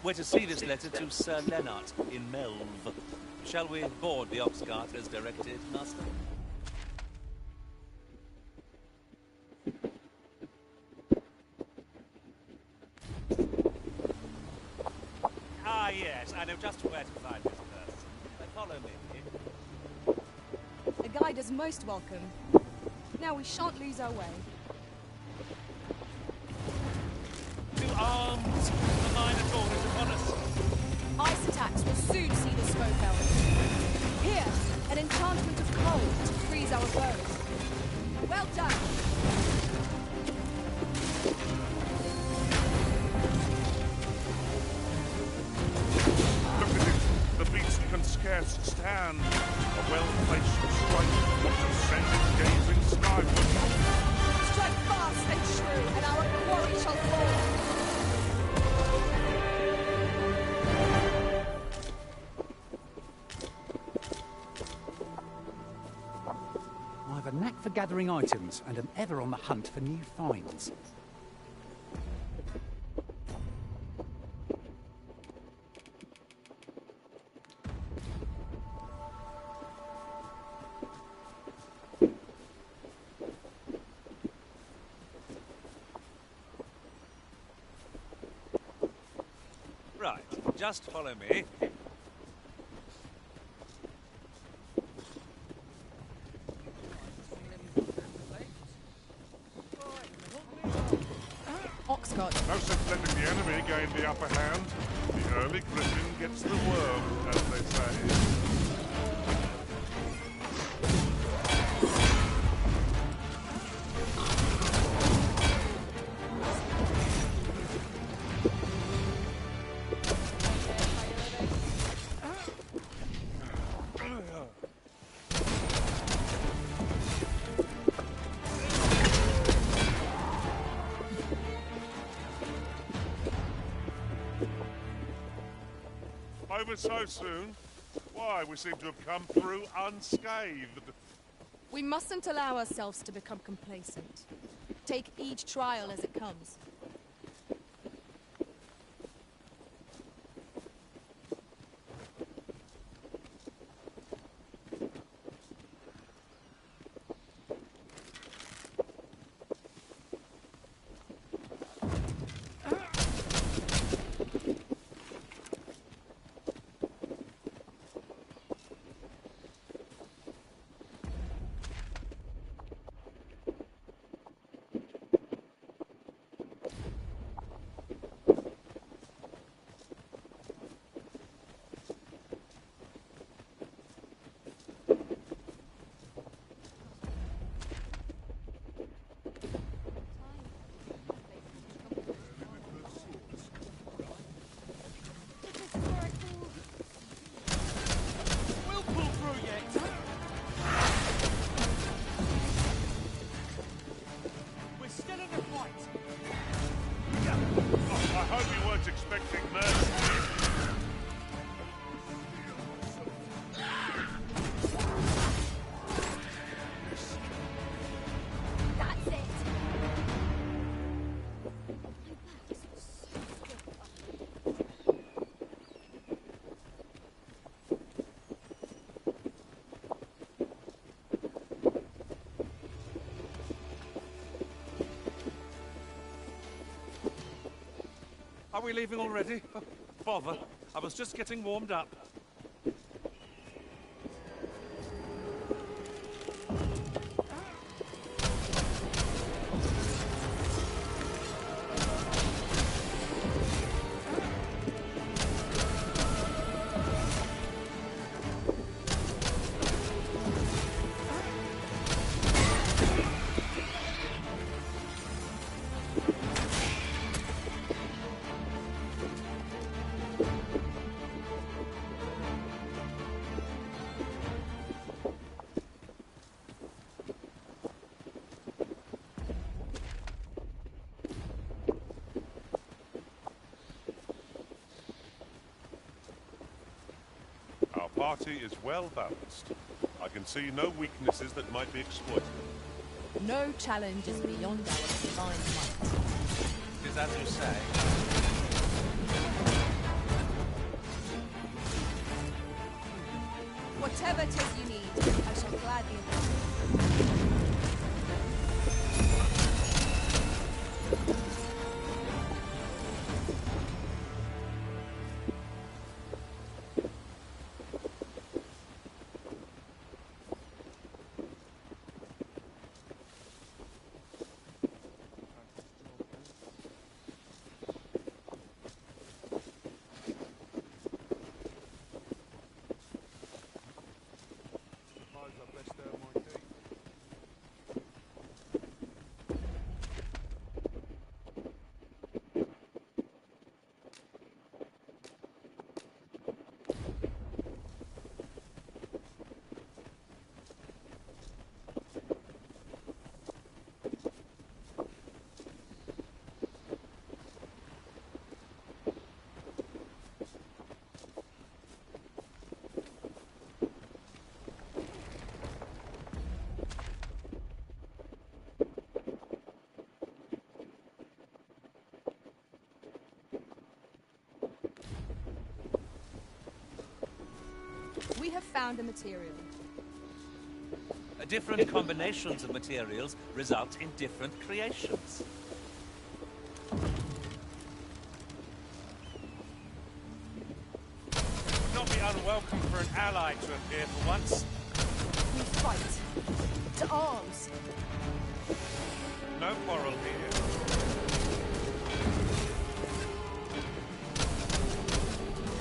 We're to see this letter to Sir Lennart in Melv. Shall we board the ox cart as directed, Master? Ah, yes, I know just where to find this person. Follow me. The guide is most welcome. Now we shan't lose our way. To arms! The Minotaur is upon us! Ice attacks will soon see the smoke element. Here, an enchantment of cold to freeze our bones. Well done! Look at it! The beast can scarce stand. A well-placed strike to send it gazing skyward. Strike fast and true, and our quarry shall fall! I've a knack for gathering items, and am ever on the hunt for new finds. Right, just follow me. No sense letting the enemy gain the upper hand. The early griffin gets the worm, as they say. Over so soon? Why, we seem to have come through unscathed. We mustn't allow ourselves to become complacent. Take each trial as it comes. Are we leaving already? Oh, bother. I was just getting warmed up. Party is well balanced. I can see no weaknesses that might be exploited. No challenge is beyond our divine might. Is that you say? have found a material. Different combinations of materials result in different creations. Not be unwelcome for an ally to appear for once. We fight. To arms. No quarrel here.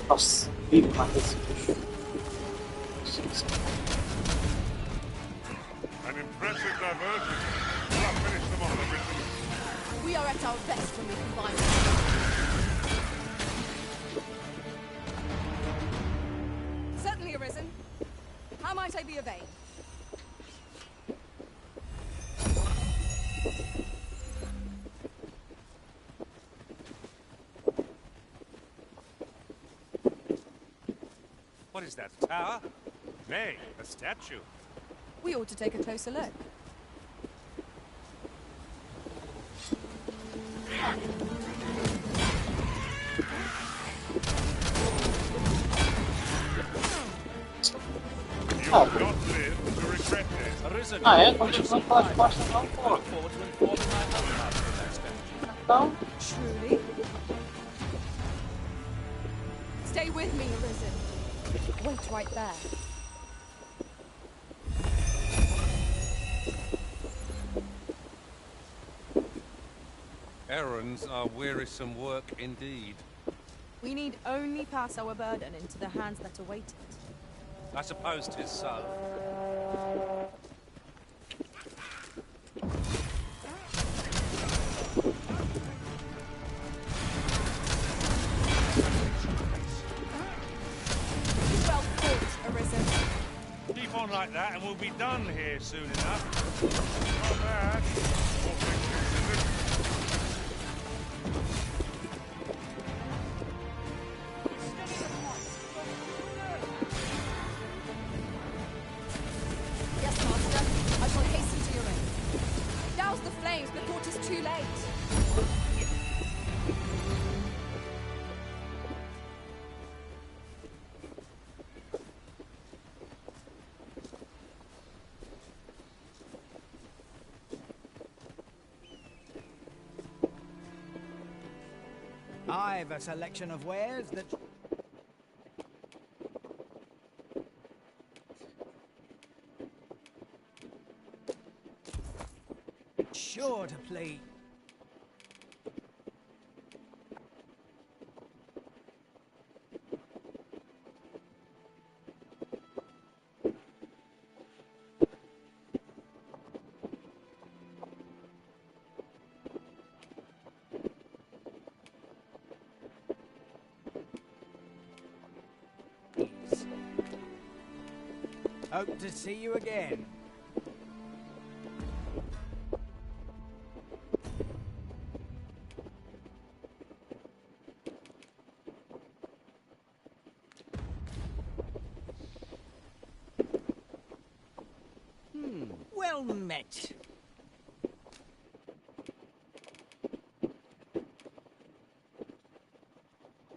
Nossa, vive matar esse bicho. An impressive diversion. Well, I've finished them all, everything. We are at our best when we combine. Certainly arisen. How might I be of aid? What is that, a tower? Nay, a statue. We ought to take a closer look. You will not live to regret it. Arisen. Ah, é? Continua pelas costas não, pô. Look forward to informing my homeland of that statue. Então, Truly? Stay with me, Arisen. Wait right there. Errands are wearisome work indeed. We need only pass our burden into the hands that await it. I suppose 'tis so. Well fought, Arisen. Keep on like that and we'll be done here soon enough. Not bad. All things considered. Yes, Master. I shall hasten to your aid. Douse the flames before 'tis too late. I've a selection of wares that... sure to please. Hope to see you again. Well met.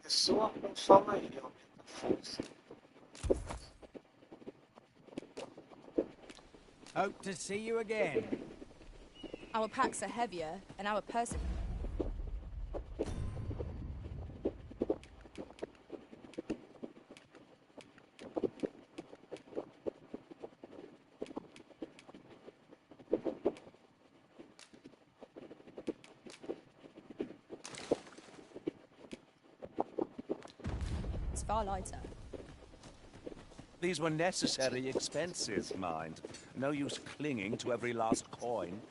pessoa com só magia aumenta a força. Hope to see you again. Our packs are heavier, and our person. It's far lighter. These were necessary expenses, mind. No use clinging to every last coin.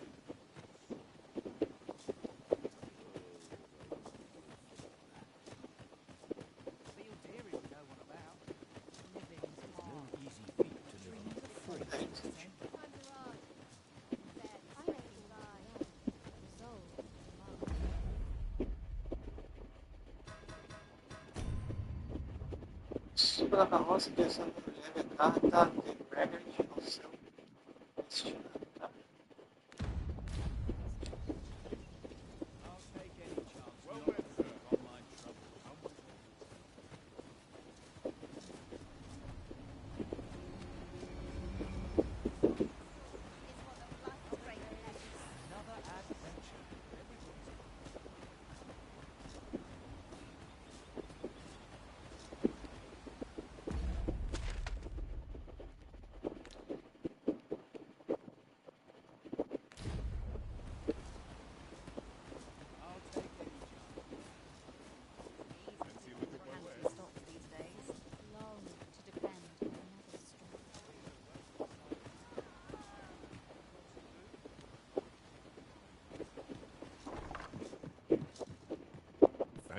Suba da carroça pensando no leve carta de Gregor ao seu destino.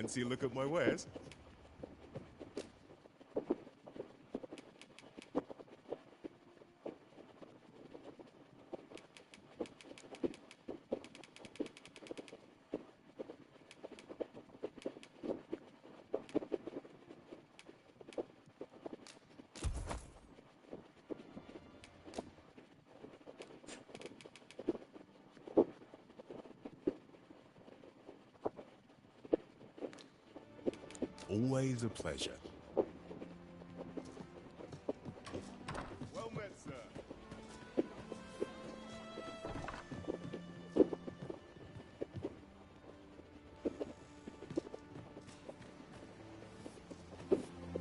Fancy a look at my wares? Always a pleasure. Well met, sir.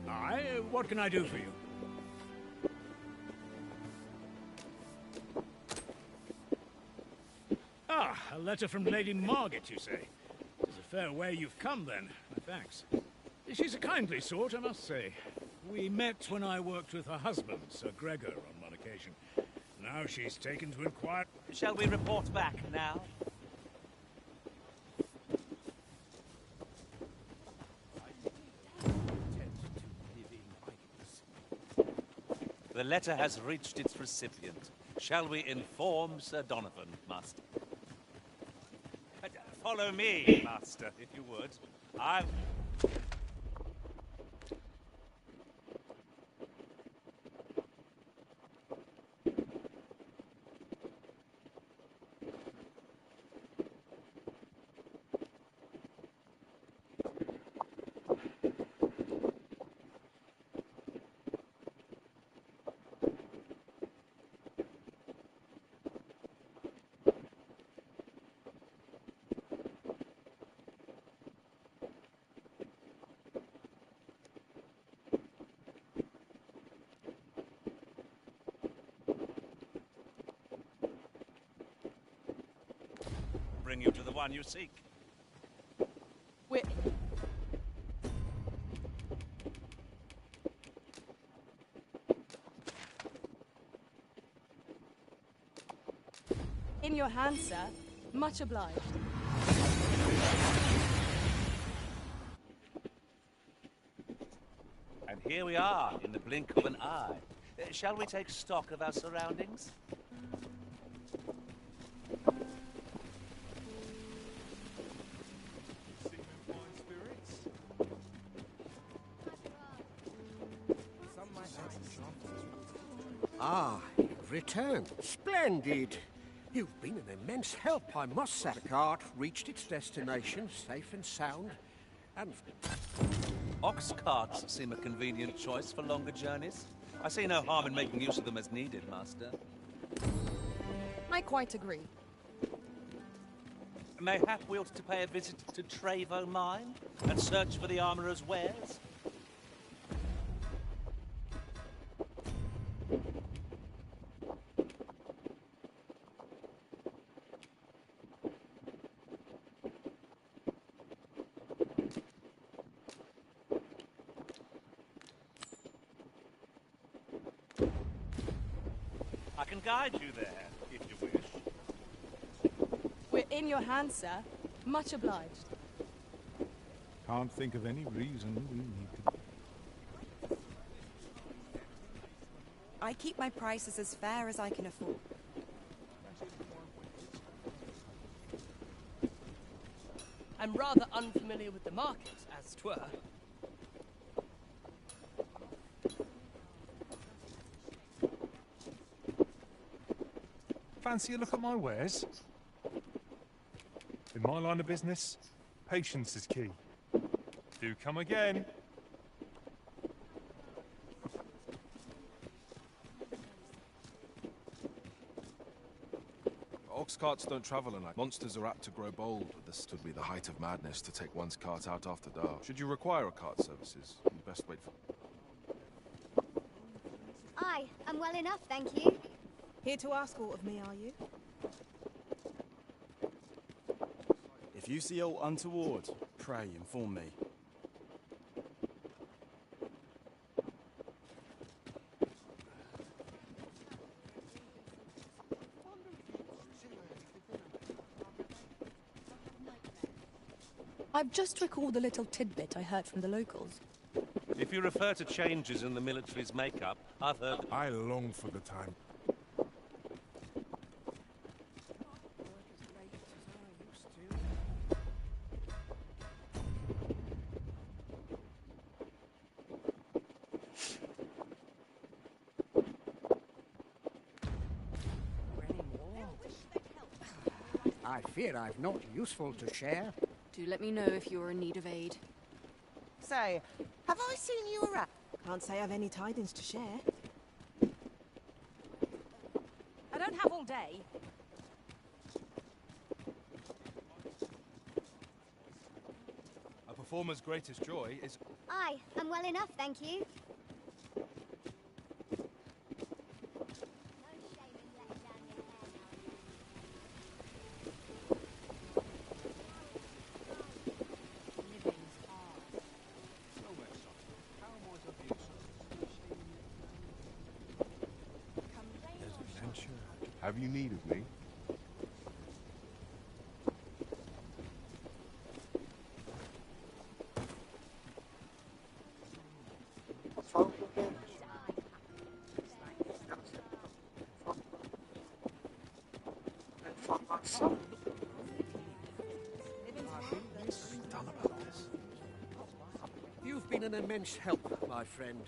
Aye, what can I do for you? Ah, a letter from Lady Margaret, you say? It's a fair way you've come, then. My thanks. She's a kindly sort, I must say. We met when I worked with her husband, Sir Gregor, on one occasion. Now she's taken to inquire... Shall we report back now? The letter has reached its recipient. Shall we inform Sir Donovan, Master? Follow me, Master, if you would. I'll... bring you to the one you seek. We're... In your hands, sir. Much obliged. And here we are, in the blink of an eye. Shall we take stock of our surroundings? Ah, you've returned. Splendid. You've been an immense help, I must say. The cart reached its destination, safe and sound, and... Ox carts seem a convenient choice for longer journeys. I see no harm in making use of them as needed, Master. I quite agree. Mayhap we ought to pay a visit to Trevo Mine and search for the armourer's wares? I can guide you there, if you wish. We're in your hands, sir. Much obliged. Can't think of any reason we need to... I keep my prices as fair as I can afford. I'm rather unfamiliar with the market, as 'twere. Fancy a look at my wares? In my line of business, patience is key. Do come again. Ox carts don't travel at night. Monsters are apt to grow bold. This would be the height of madness to take one's cart out after dark. Should you require a cart services, you best wait for... Aye, I'm well enough, thank you. Here to ask aught of me, are you? If you see aught untoward, pray inform me. I've just recalled a little tidbit I heard from the locals. If you refer to changes in the military's makeup, I've heard... I long for the time. I fear I've naught useful to share. Do let me know if you're in need of aid. Say, have I seen you around? Can't say I've any tidings to share. I don't have all day. A performer's greatest joy is... Aye, I'm well enough, thank you. Have you need of me? You've been an immense help, my friend.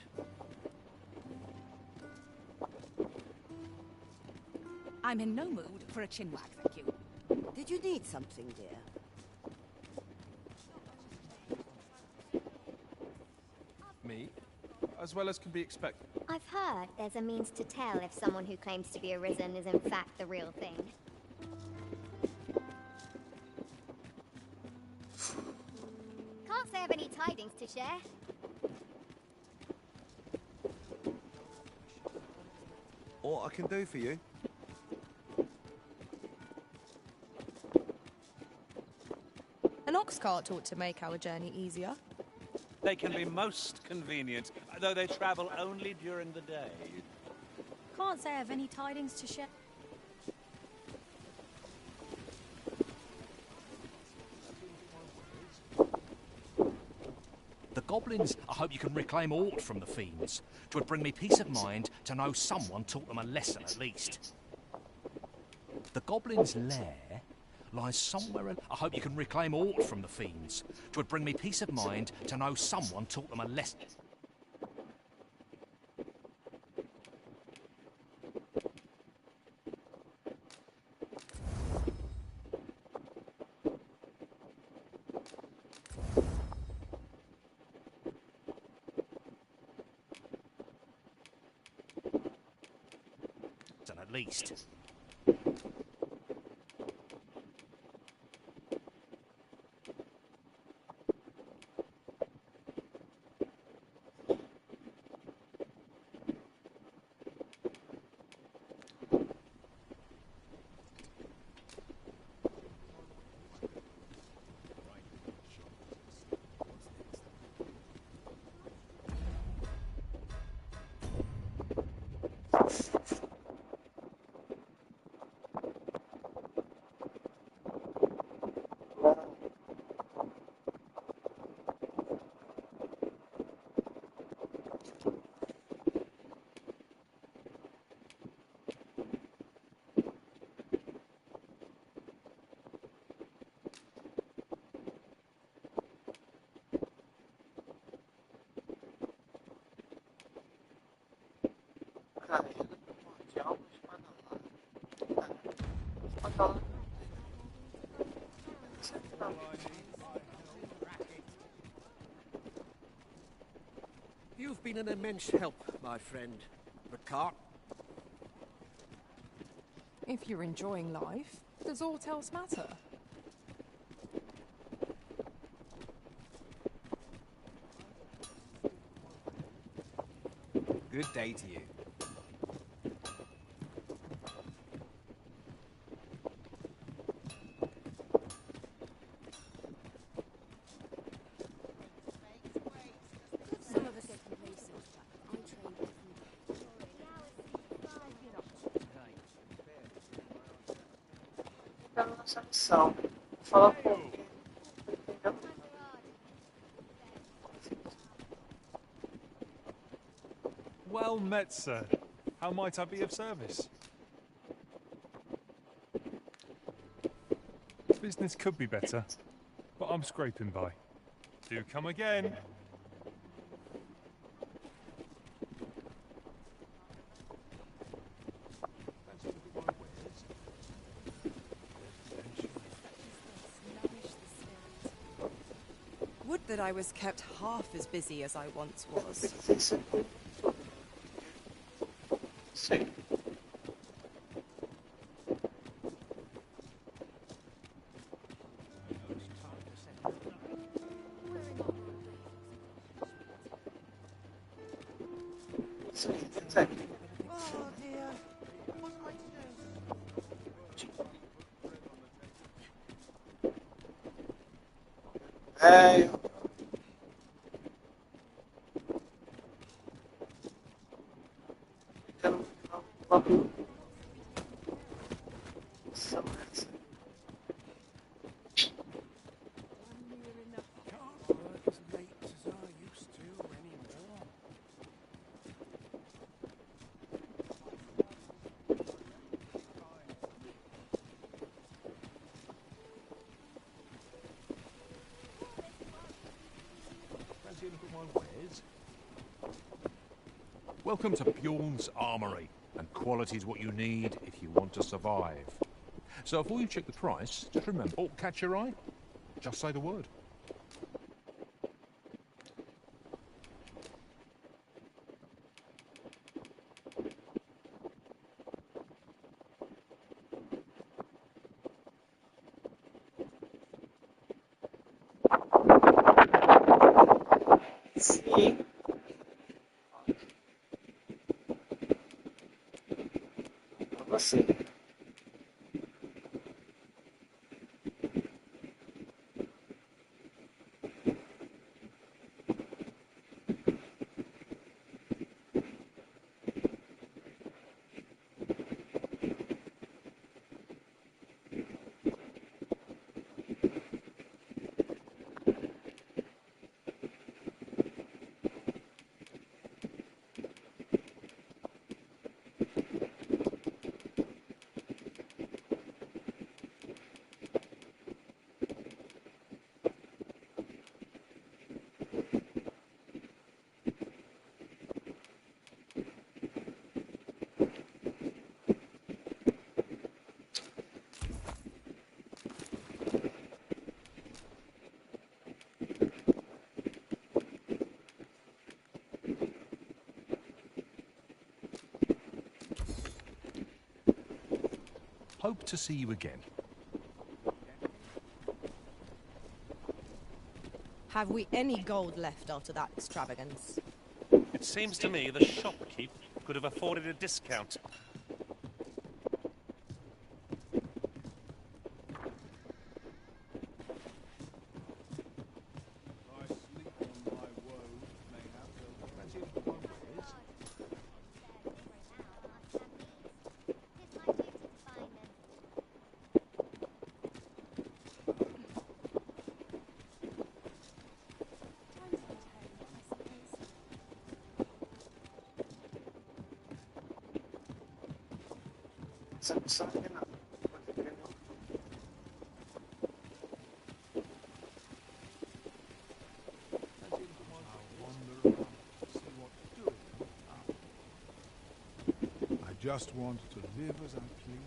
I'm in no mood for a chinwag, thank you. Did you need something, dear? Me? As well as can be expected. I've heard there's a means to tell if someone who claims to be arisen is in fact the real thing. Can't say I've any tidings to share. What I can do for you? An ox cart ought to make our journey easier. They can be most convenient, though they travel only during the day. Can't say I've any tidings to share. The goblins, I hope you can reclaim aught from the fiends. 'Twould bring me peace of mind to know someone taught them a lesson at least. The goblins' lair lies somewhere. I hope you can reclaim aught from the fiends. 'Twould bring me peace of mind to know someone taught them a lesson. At least. You've been an immense help, my friend. The cart. If you're enjoying life, does aught else matter? Good day to you. Some of us get complacent, but I train Da nossa missão. Fala com alguém. Entendeu? Well met, sir. How might I be of service? Business could be better, but I'm scraping by. Do come again. Would that I was kept half as busy as I once was. Sim. Sim, segue. Oh dear. What am I to do? Velho. Welcome to Bjorn's Armory, and quality's what you need if you want to survive. So before you check the price, just remember, oh, catch your eye? Just say the word. Sim. Você. Hope to see you again. Have we any gold left after that extravagance? It seems to me the shopkeep could have afforded a discount. I just want to live as I please.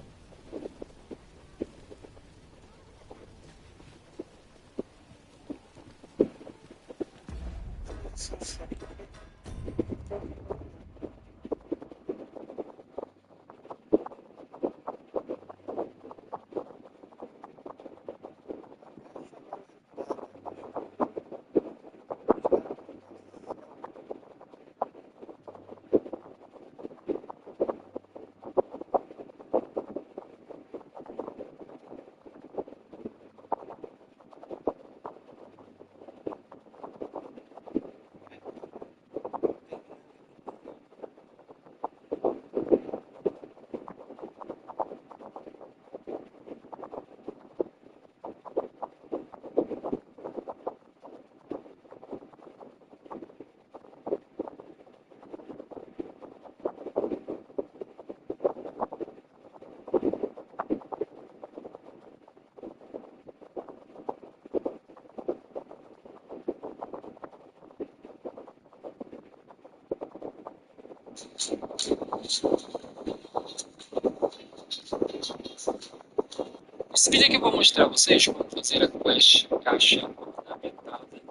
Esse vídeo aqui eu vou mostrar a vocês como fazer a quest caixa ornamentada.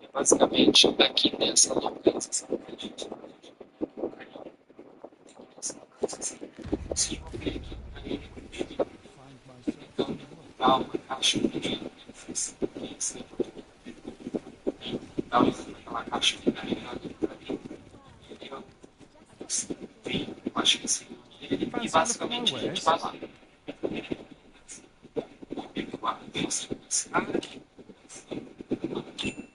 É basicamente aqui nessa localização que a gente vai. Vocês vão ver aqui na ele. Então, dá uma caixa pequena. Dá aquela caixa ornamentada para mim. Eu acho que sim. E basicamente a gente vai lá.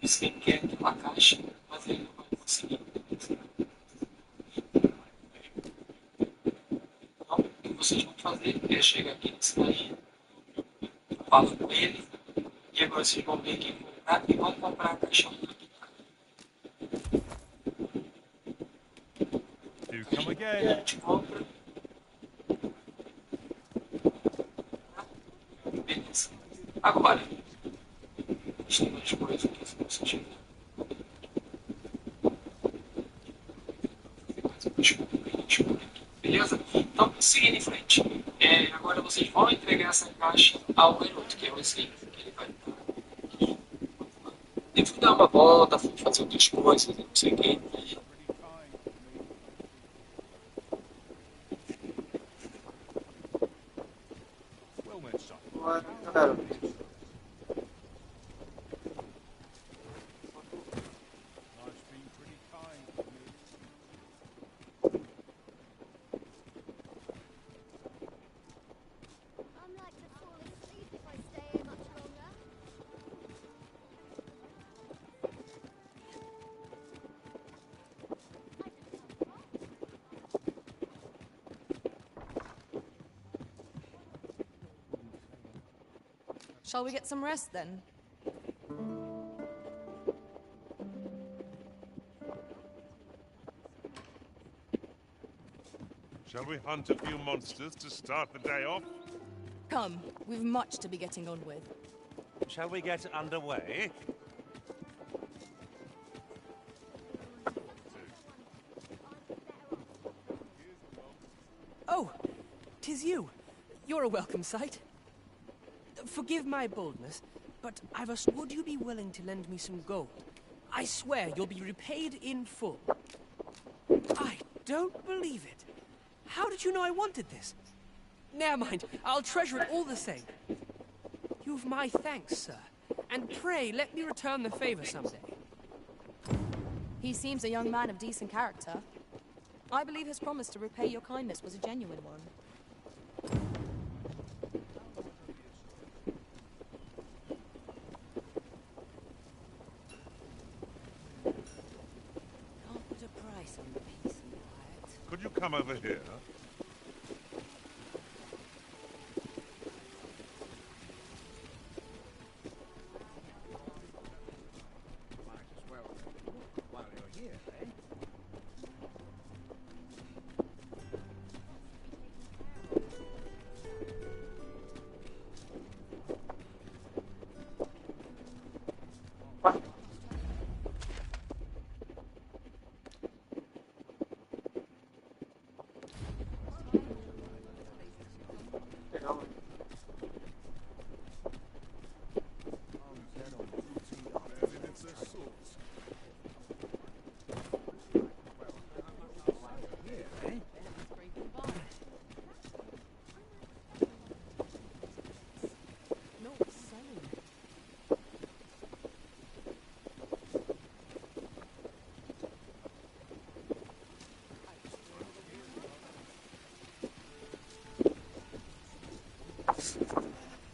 Você quer aquela caixa, mas ele não vai conseguir. Então, o que vocês vão fazer é chegar aqui nesse daí, fala com ele, e agora vocês vão ver aqui comprar e vão comprar a caixa. Do come A again. gente compra. Beleza. Agora, a gente tem mais coisas aqui, se você chegar. Beleza? Então, seguindo em frente. Agora vocês vão entregar essa caixa ao garoto, que é o Slim, que ele vai estar aqui. Eu fui dar uma volta, fui fazer outras coisas, não sei o quê. Shall we get some rest then? Shall we hunt a few monsters to start the day off? Come, we've much to be getting on with. Shall we get underway? Oh, 'tis you. You're a welcome sight. Forgive my boldness, but I asked, would you be willing to lend me some gold? I swear you'll be repaid in full. I don't believe it. How did you know I wanted this? Never mind, I'll treasure it all the same. You've my thanks, sir. And pray, let me return the favor someday. He seems a young man of decent character. I believe his promise to repay your kindness was a genuine one. Can't put a price on peace and quiet. Could you come over here?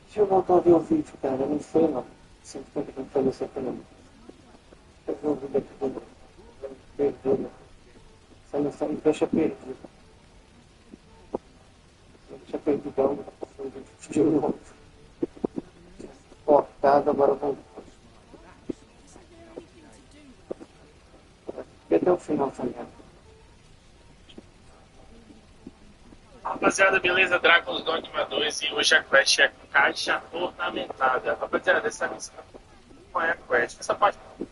Deixa eu voltar a ver o vídeo, cara. Eu não sei, não. Sempre que eu fazer essa coisa. Eu vi o vídeo aqui do perdido. Essa missão me deixa perdido. Me deixa perdidão. De novo. Cortado, agora vamos. Até o final também. Rapaziada, beleza? Dragon's Dogma 2 e hoje a quest é caixa ornamentada. Rapaziada, essa missão não é a quest. Essa parte não.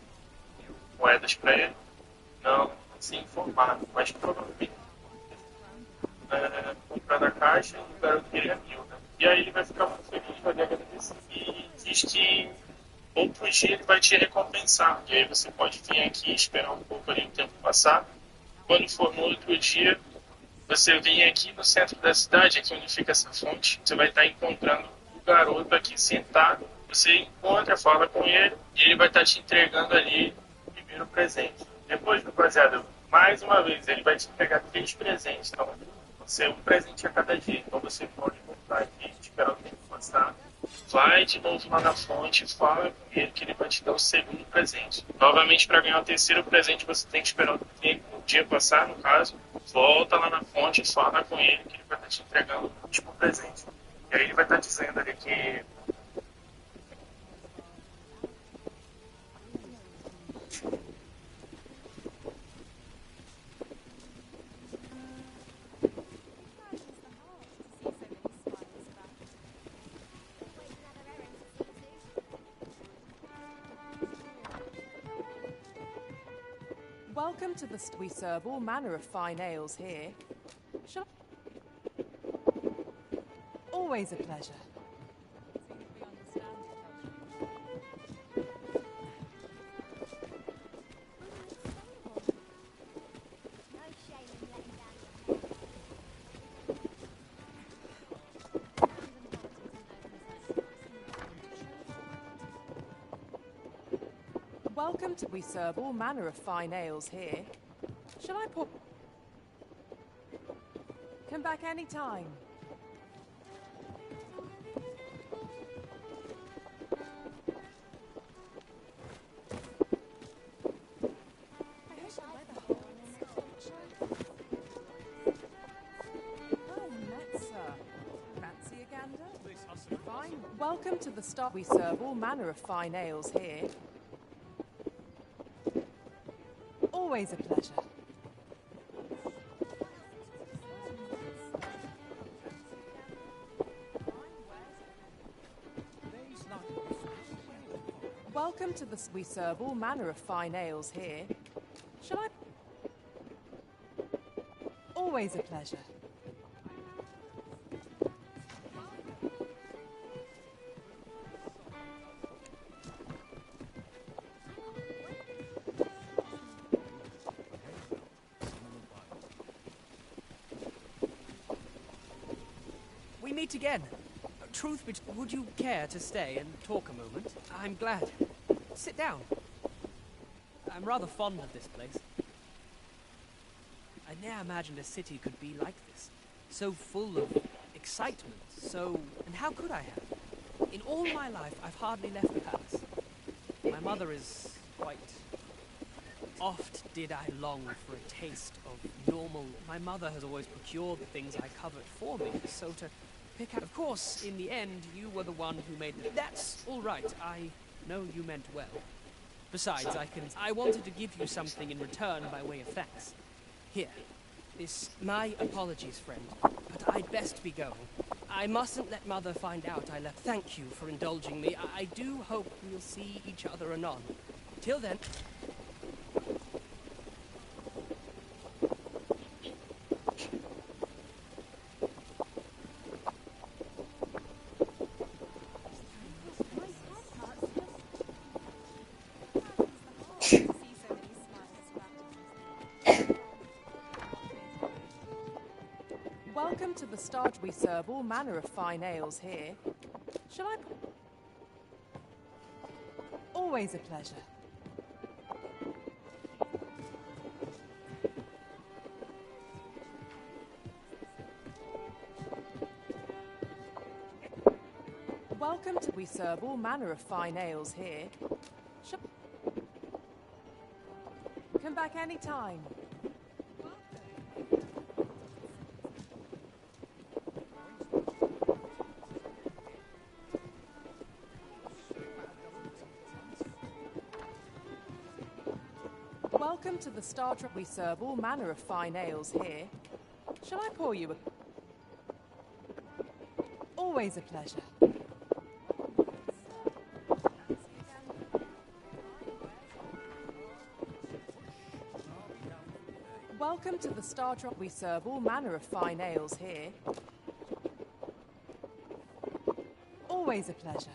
Moedas pra ele? Não ser informado, mas provavelmente comprando a caixa e o garoto dele é 1000, né? E aí ele vai ficar muito feliz, vai lhe agradecer e diz que outro dia ele vai te recompensar. E aí você pode vir aqui e esperar um pouco ali o tempo passar. Quando for no outro dia, você vem aqui no centro da cidade, aqui onde fica essa fonte, você vai estar encontrando o garoto aqui sentado. Você encontra, fala com ele e ele vai estar te entregando ali o primeiro presente. Depois, rapaziada, mais uma vez, ele vai te entregar 3 presentes. Então, você um presente a cada dia. Então você pode voltar aqui, esperar o tempo passar. Vai de novo lá na fonte, fala com ele que ele vai te dar o segundo presente. Novamente, para ganhar o terceiro presente, você tem que esperar o dia passar, no caso. Volta lá na fonte, fala com ele que ele vai estar te entregando o último presente. E aí ele vai estar dizendo ali que Welcome to the we serve all manner of fine ales here. Shall Always a pleasure. Welcome to we serve all manner of fine ales here. Shall I pour? Come back any time. Welcome to the start. We serve all manner of fine ales here. Always a pleasure. Welcome to the we serve all manner of fine ales here. Shall I? Always a pleasure. We meet again. Truth be told, would you care to stay and talk a moment? I'm glad. Sit down. I'm rather fond of this place. I ne'er imagined a city could be like this. So full of excitement, so... And how could I have? In all my life, I've hardly left the palace. My mother is quite... Oft did I long for a taste of normal... My mother has always procured the things I covet for me, so to... pick out. Of course, in the end, you were the one who made it. That's all right. I know you meant well. Besides, I wanted to give you something in return by way of thanks. Here. This... My apologies, friend. But I'd best be going. I mustn't let Mother find out I left. Thank you for indulging me. I do hope we'll see each other anon. Till then... Welcome to the start. We serve all manner of fine ales here. Shall I? Always a pleasure. Welcome to we serve all manner of fine ales here. Shall... Come back any time. Welcome to the Star Trek. We serve all manner of fine ales here. Shall I pour you a... Always a pleasure. Welcome to the Star Drop. We serve all manner of fine ales here. Always a pleasure.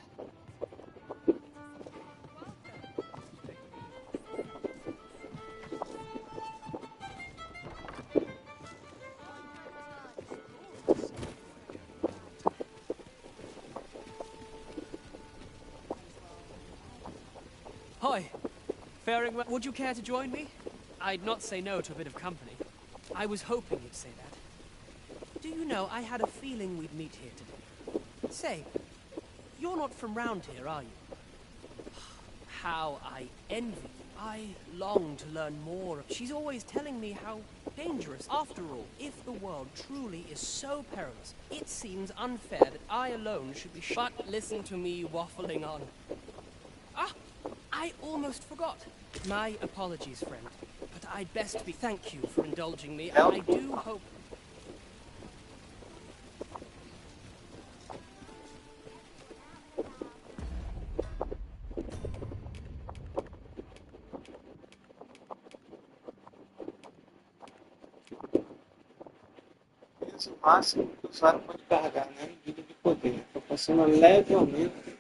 Hi. Faring well. Would you care to join me? I'd not say no to a bit of company. I was hoping you'd say that. Do you know, I had a feeling we'd meet here today. Say, you're not from round here, are you? How I envy you. I long to learn more. She's always telling me how dangerous. After all, if the world truly is so perilous, it seems unfair that I alone should be But listen to me waffling on. Ah! I almost forgot. My apologies, friend. But I'd best be thank you for indulging me, and I do hope... O máximo que o usuário pode carregar, né? Medida de poder. Proporciona leve aumento.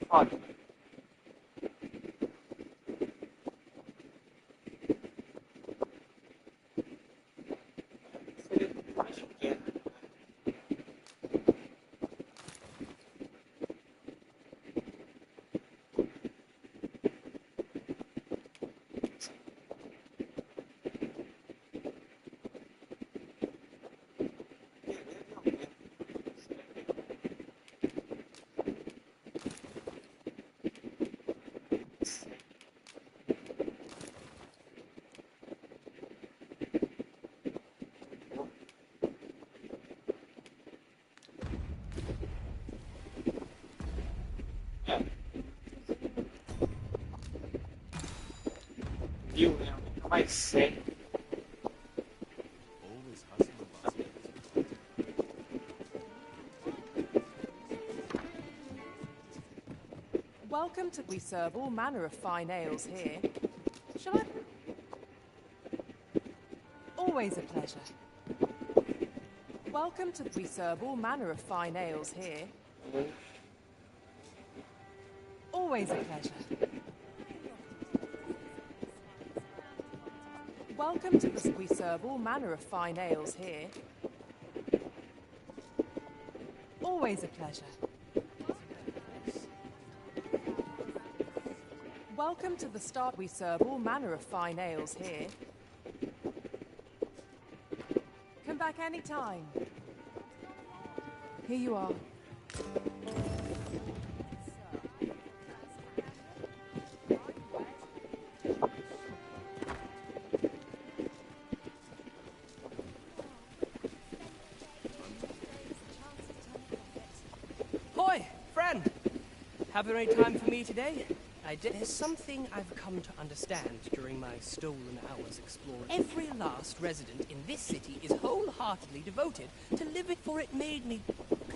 Olha. Viu, né? Aumenta mais 100. Welcome to... We serve all manner of fine ales here. Shall I... Always a pleasure. Welcome to... We serve all manner of fine ales here. Always a pleasure. Welcome to the... We serve all manner of fine ales here. Always a pleasure. Welcome to the start. We serve all manner of fine ales here. Come back any time. Here you are. Hoi, friend! Have you any time for me today? There's something I've come to understand during my stolen hours exploring. Every last resident in this city is wholeheartedly devoted to living, for it made me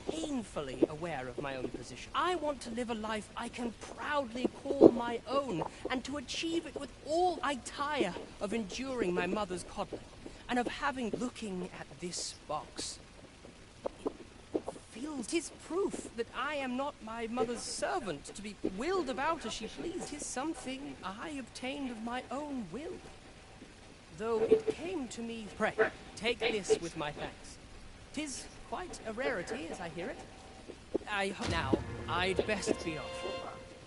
painfully aware of my own position. I want to live a life I can proudly call my own, and to achieve it with all I tire of enduring my mother's coddling, and of having looking at this box. Tis proof that I am not my mother's servant, to be willed about as she pleased. Tis something I obtained of my own will. Though it came to me... Pray, take this with my thanks. 'Tis quite a rarity, as I hear it. I hope now I'd best be off.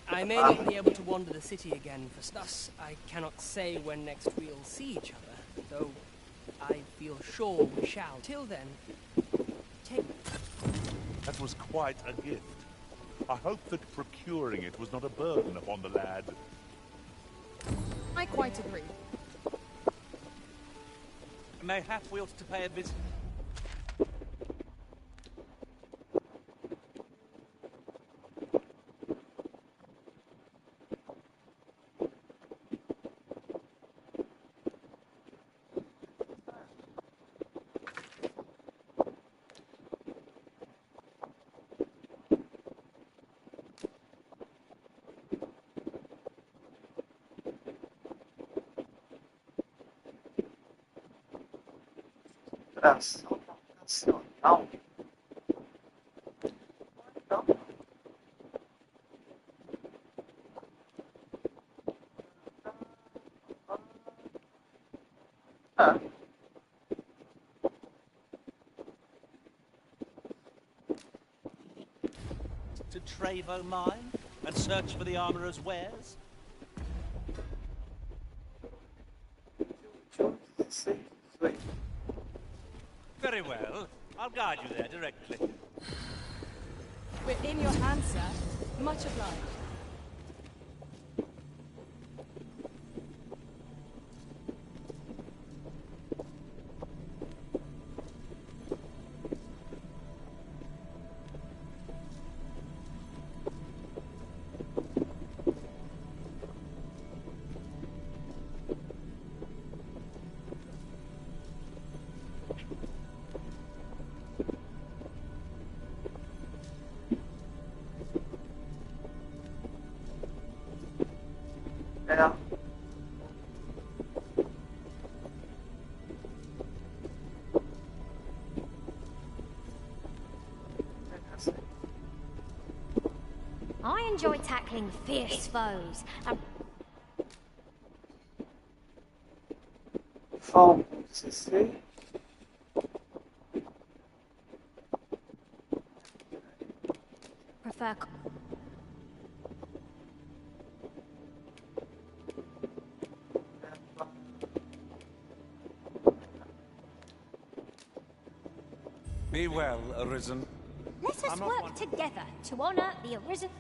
I may not be able to wander the city again, for thus I cannot say when next we'll see each other, though I feel sure we shall. Till then, take... That was quite a gift. I hope that procuring it was not a burden upon the lad. I quite agree. Mayhap we ought to pay a visit. Coração nacional. Ah. To Trevo mine and search for the armorer's wares? Very well. I'll guide you there directly. We're in your hands, sir. Much obliged. É. I enjoy tackling fierce foes and Falcon 16. prefer... Be well, Arisen. Let us work together to honor the arisen...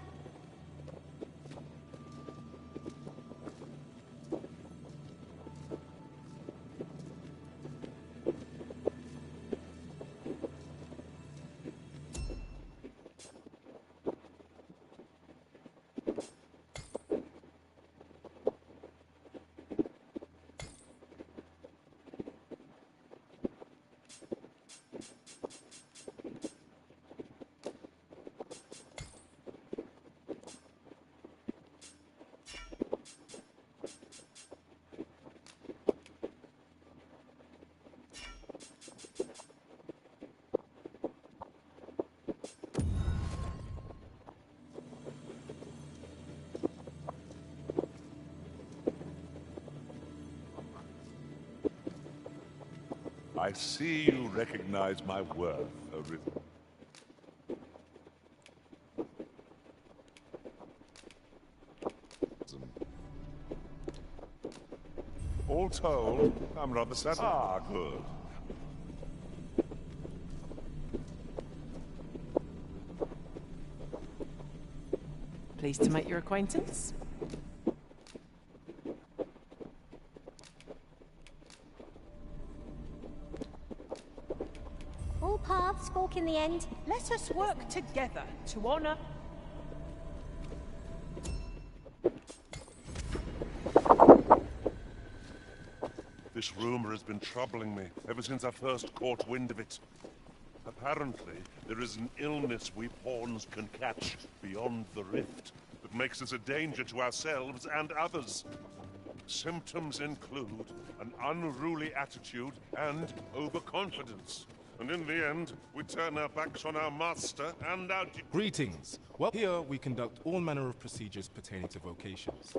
I see you recognize my worth, Arisen. All told, I'm rather satisfied. Ah, good. Pleased to make your acquaintance. All paths fork in the end. Let us work together to honor... This rumor has been troubling me ever since I first caught wind of it. Apparently, there is an illness we pawns can catch beyond the rift that makes us a danger to ourselves and others. Symptoms include an unruly attitude and overconfidence. And in the end, we turn our backs on our master and our... Greetings. Well, here we conduct all manner of procedures pertaining to vocations.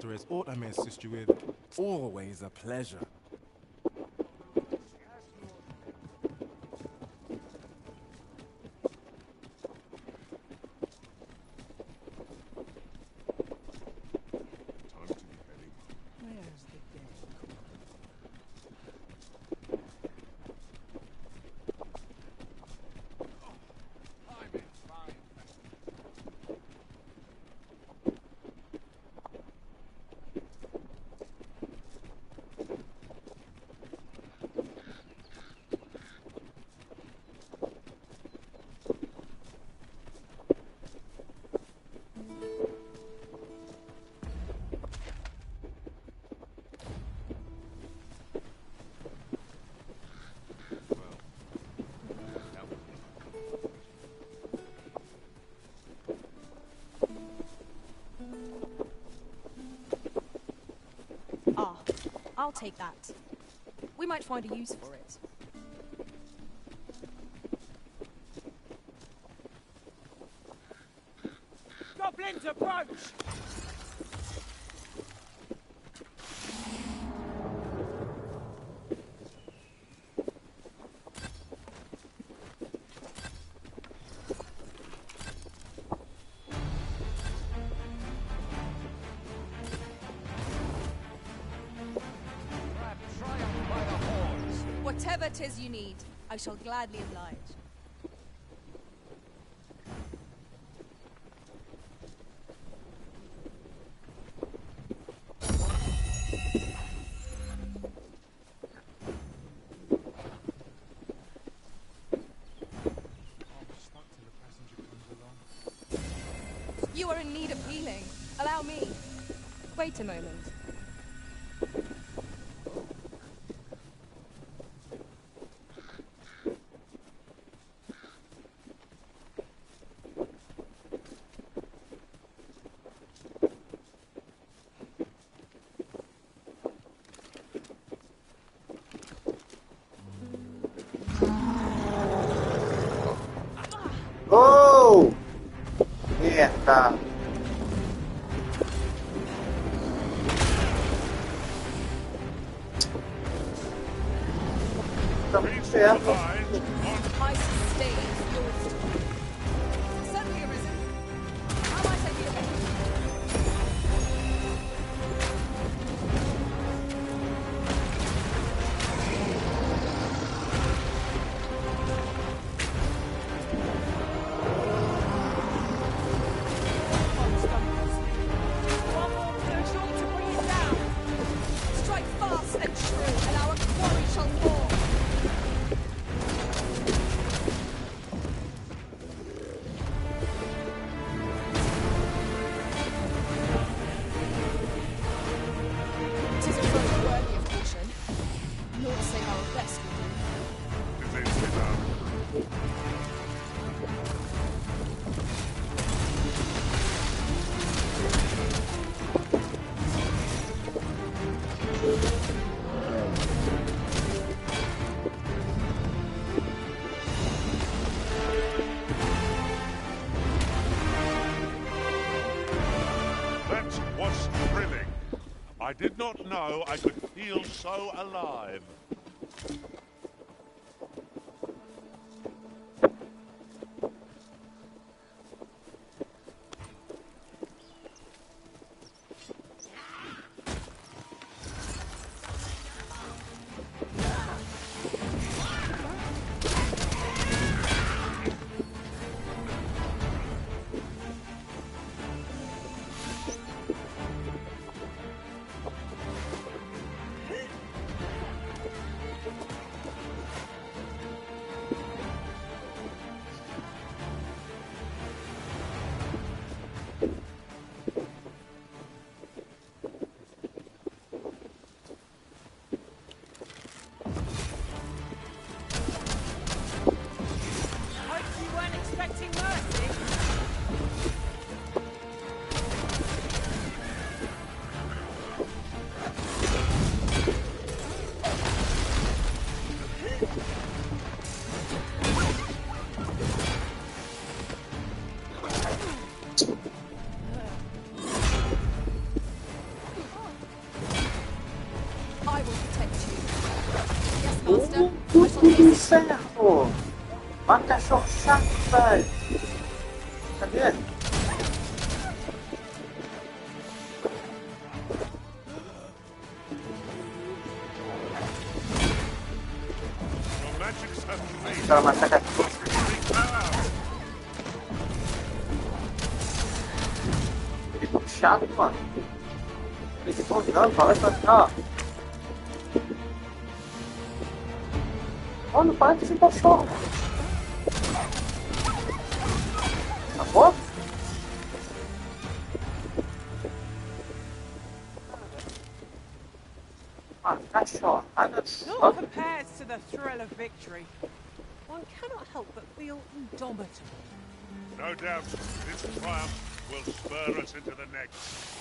Master, is aught I may assist you with? Always a pleasure. I'll take that. We might find a use for it. Goblins approach! Whatever 'tis you need, I shall gladly oblige. You are in need of healing. Allow me. Wait a moment. Oh! Merda! Tá muito certo. I sustain your story. Suddenly arisen. How might I be of help? Strike fast and true, and our quarry shall fall. Tis a foe worthy of caution. Naught save our best will do. That was thrilling. I did not know I could feel so alive. Master. I Puto shall do hasten. inferno! Mas cachorro chato, velho! Cadê? Your magic certainly. Cara, mas tá cachorro. Ele tá chato, mano. Ele tá jogando, fala pra cá. Mano, para de ser cachorro. Acabou? Ah, cachorro. Not compared to the thrill of victory. One cannot help but feel indomitable. No doubt, this triumph will spur us into the next.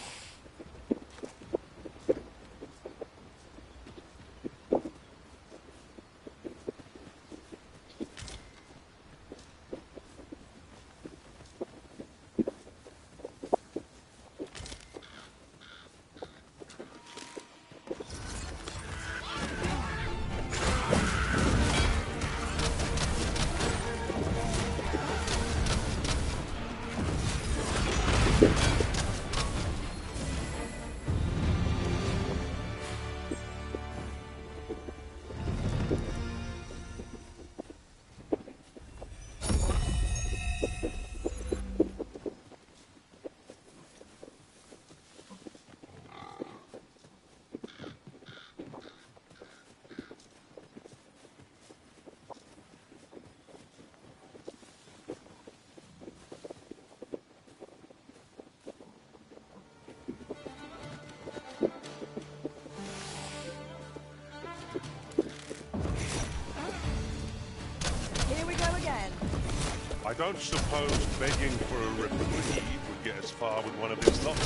I don't suppose begging for a reprieve would get us far with one of his lot.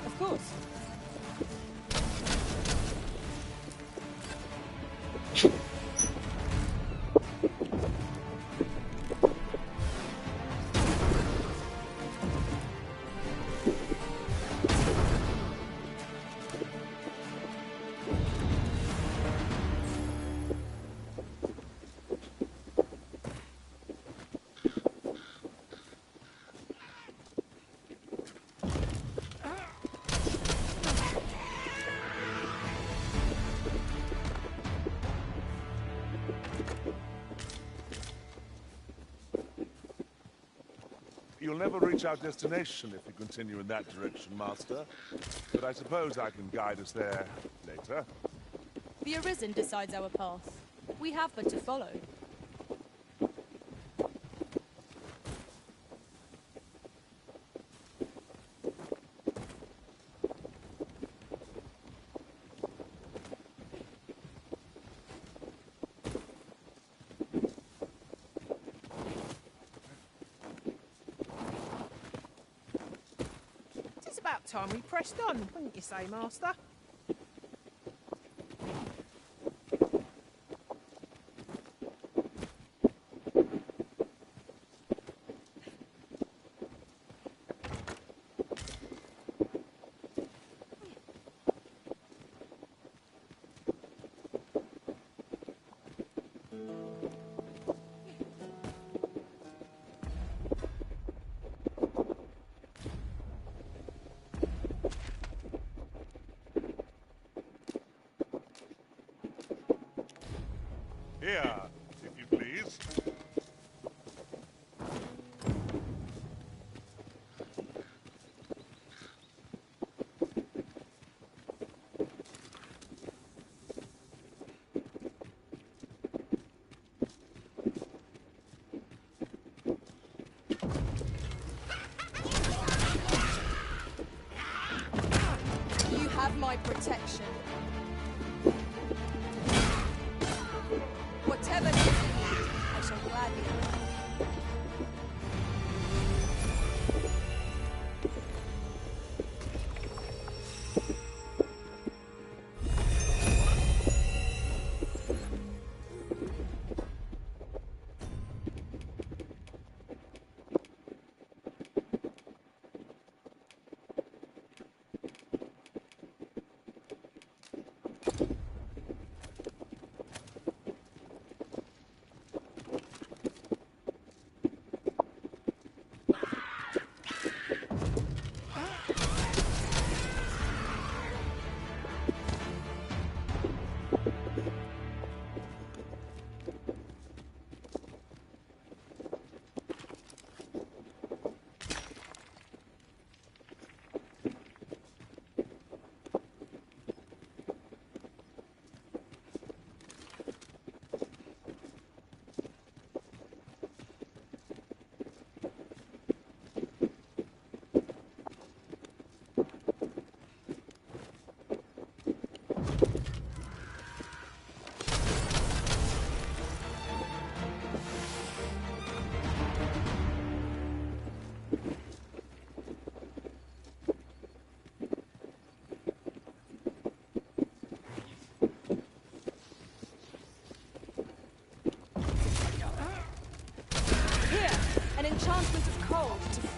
Of course. You'll never reach our destination if you continue in that direction, Master. But I suppose I can guide us there later. The Arisen decides our path. We have but to follow. It's about time we pressed on, wouldn't you say, Master? Here, if you please. You have my protection. Whatever you need, I shall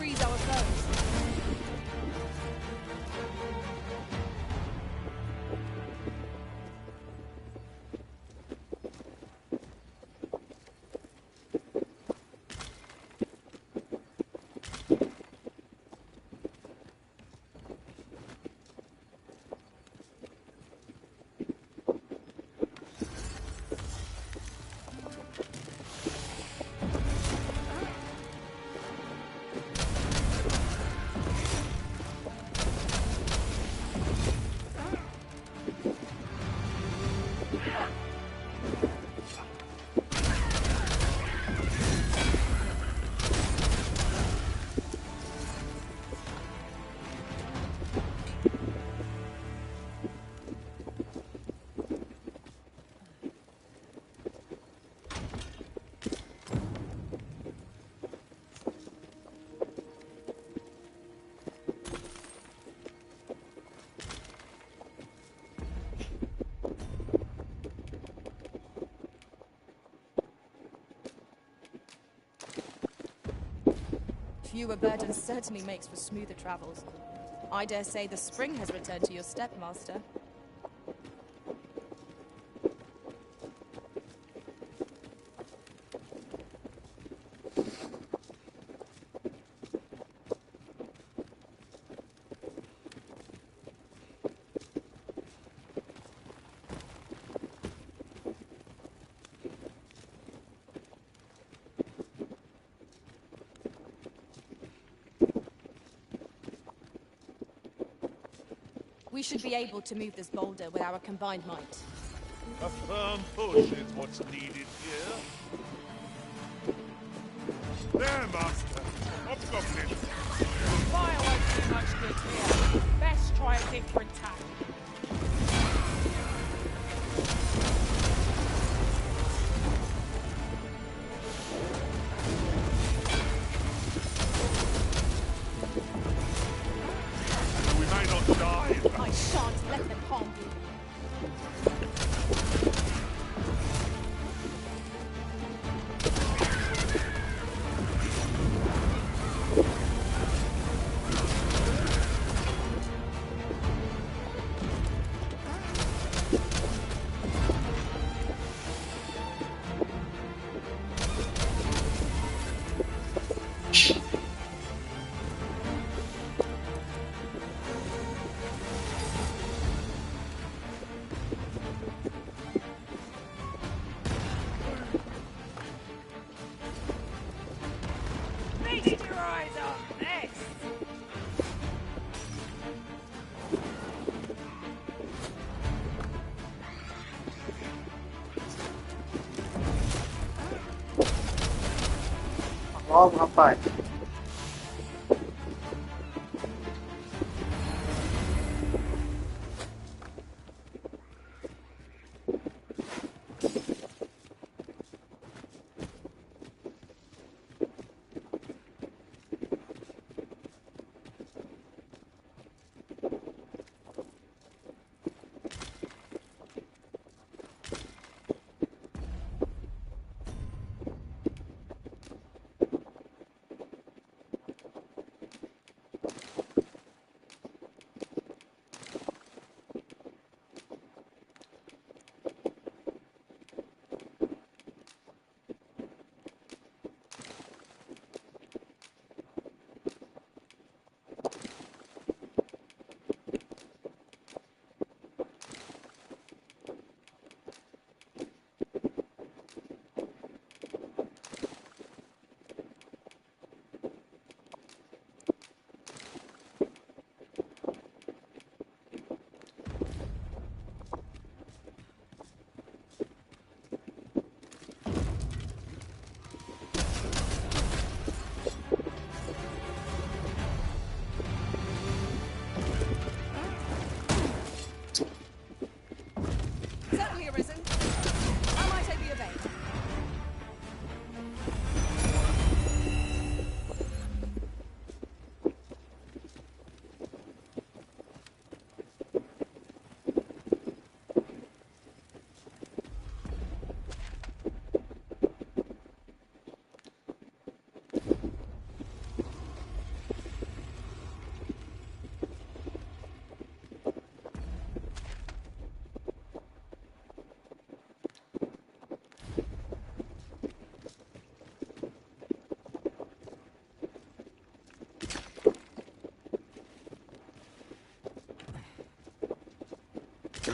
freeze our foes. Fewer burdens certainly makes for smoother travels. I dare say the spring has returned to your step, Master. We should be able to move this boulder with our combined might. A firm push is what's needed here. There, Master. Hobgoblins. Fire won't do much good here. Best try a different tack. We may not die. I shan't let them harm you. Feast your eyes on this! Logo, rapaz.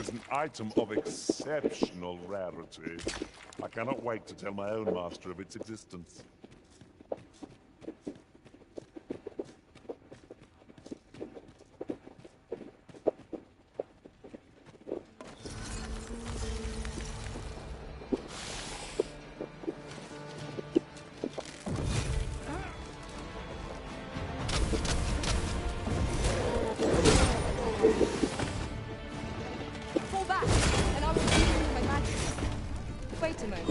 is an item of exceptional rarity. I cannot wait to tell my own master of its existence. Fall back, and I will shoot you with my magic. Wait a moment.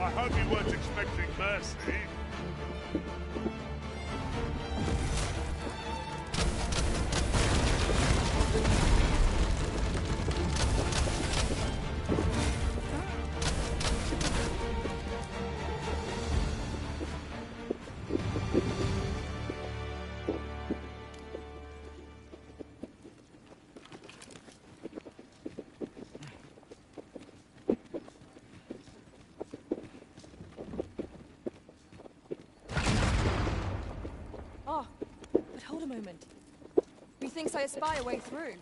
I hope you weren't expecting mercy. Oh, but hold a moment. Methinks I espy a way through.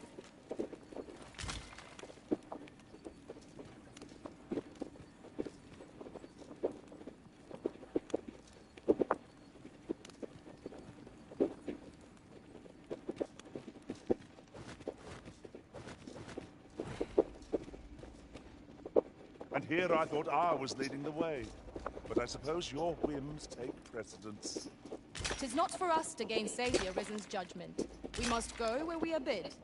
And here I thought I was leading the way. But I suppose your whims take precedence. 'Tis not for us to gainsay the Arisen's judgment. We must go where we are bid.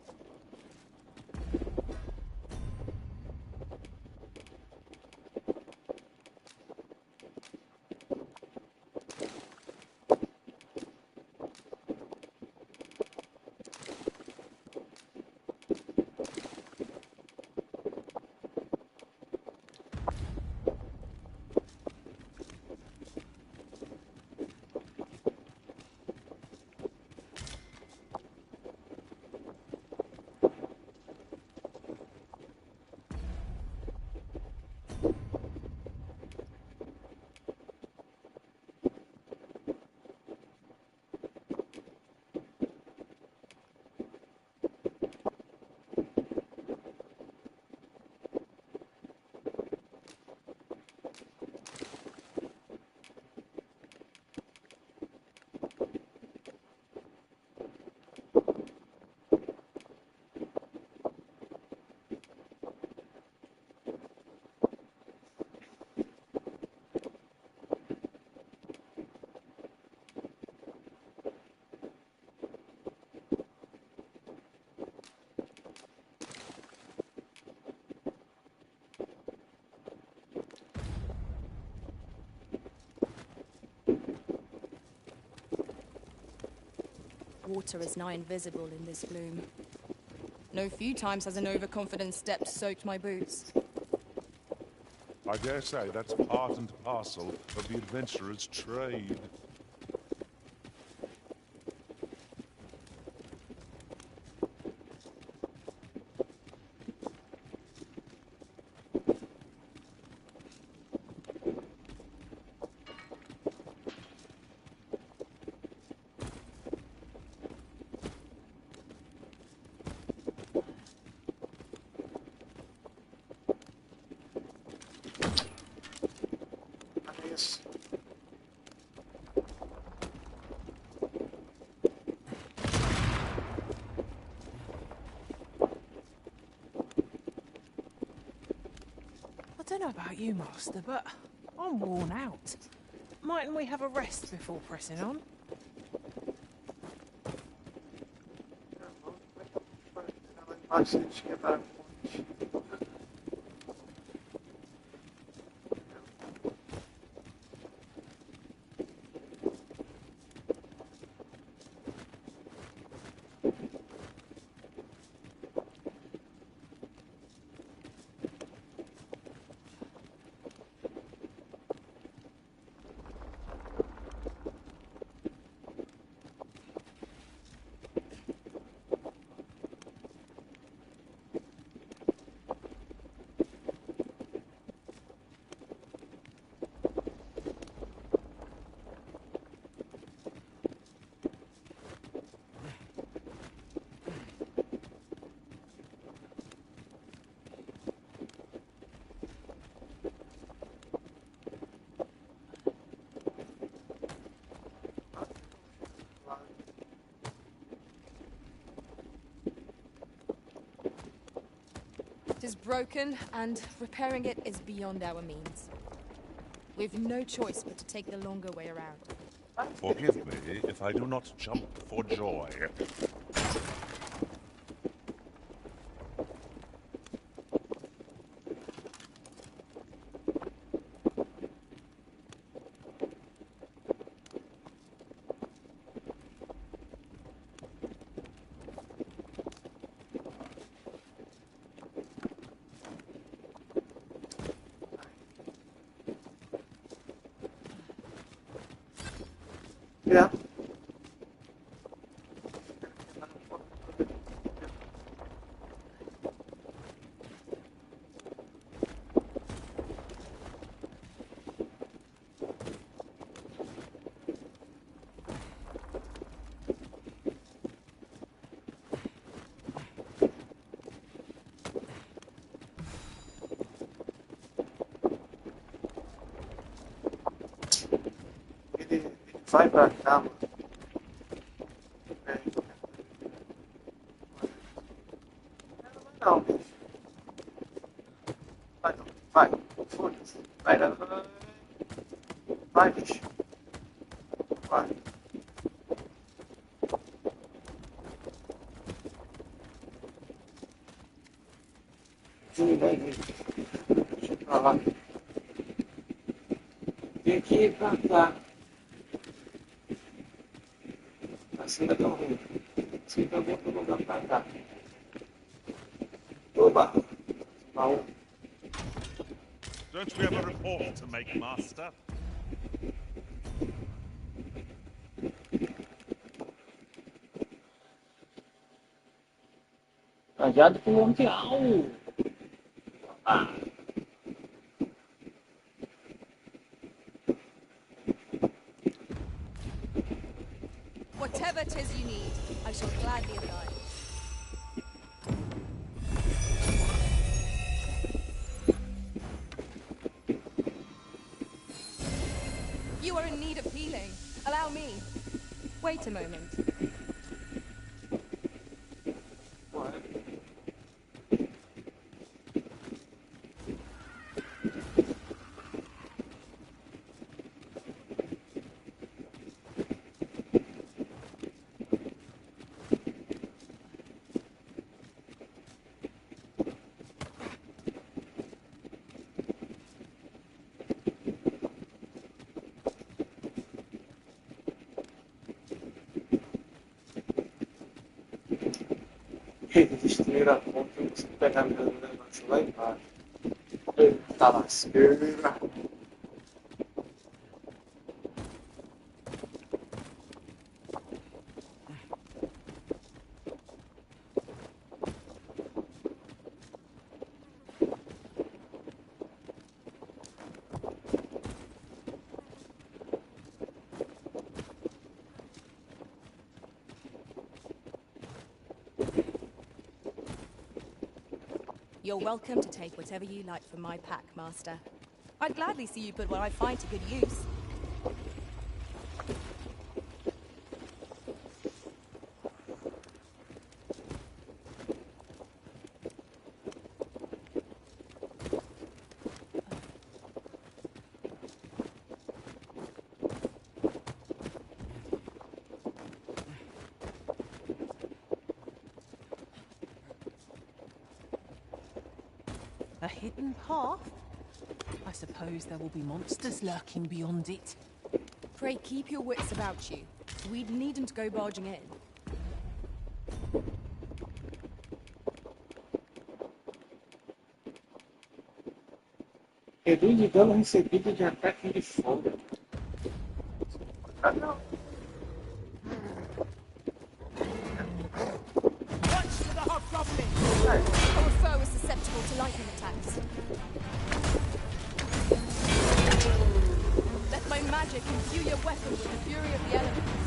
Water is nigh invisible in this bloom. No few times has an overconfident step soaked my boots. I dare say that's part and parcel of the adventurer's trade. I don't know about you, Master, but I'm worn out. Mightn't we have a rest before pressing on? artifact is broken, and repairing it is beyond our means. We've no choice but to take the longer way around. Forgive me if I do not jump for joy. Yeah. Ele vai pra cá, mano. Não, bicho. Vai não. Vai. Foda-se. Vai, vai, vai. Vai, bicho. Vai. Sim, vai vir. Deixa eu pra lá. Tem que ir pra cá. Assim não é tão ruim. Assim tá bom pra lugar pra cá. Oba! Baú. Don't we have a report to make, Master? Cajado com mundial. Ah. Whatever 'tis you need, I shall gladly oblige. You are in need of healing. Allow me. Wait a moment. Eles destruíram a ponte e você pegar meu negócio lá embaixo. Eita lasqueira. You're welcome to take whatever you like from my pack, Master. I'd gladly see you put what I find to good use. A hidden path? I suppose there will be monsters lurking beyond it. Pray keep your wits about you. We needn't go barging in. Reduz de dano recebido de ataque de fogo. Ah, não. Our foe is susceptible to lightning attacks. Let my magic imbue your weapon with the fury of the elements.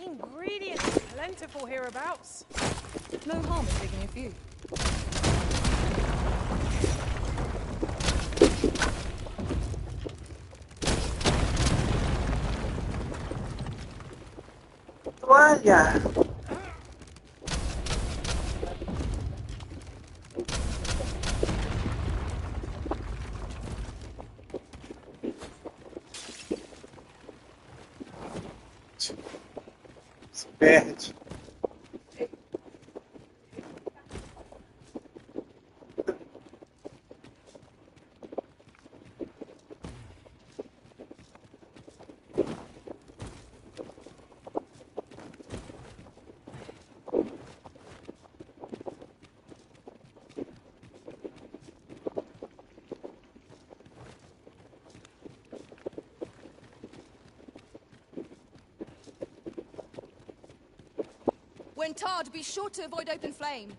Ingredients are plentiful hereabouts. No harm in digging a few. Toalha! Se perde. When tarred, be sure to avoid open flame.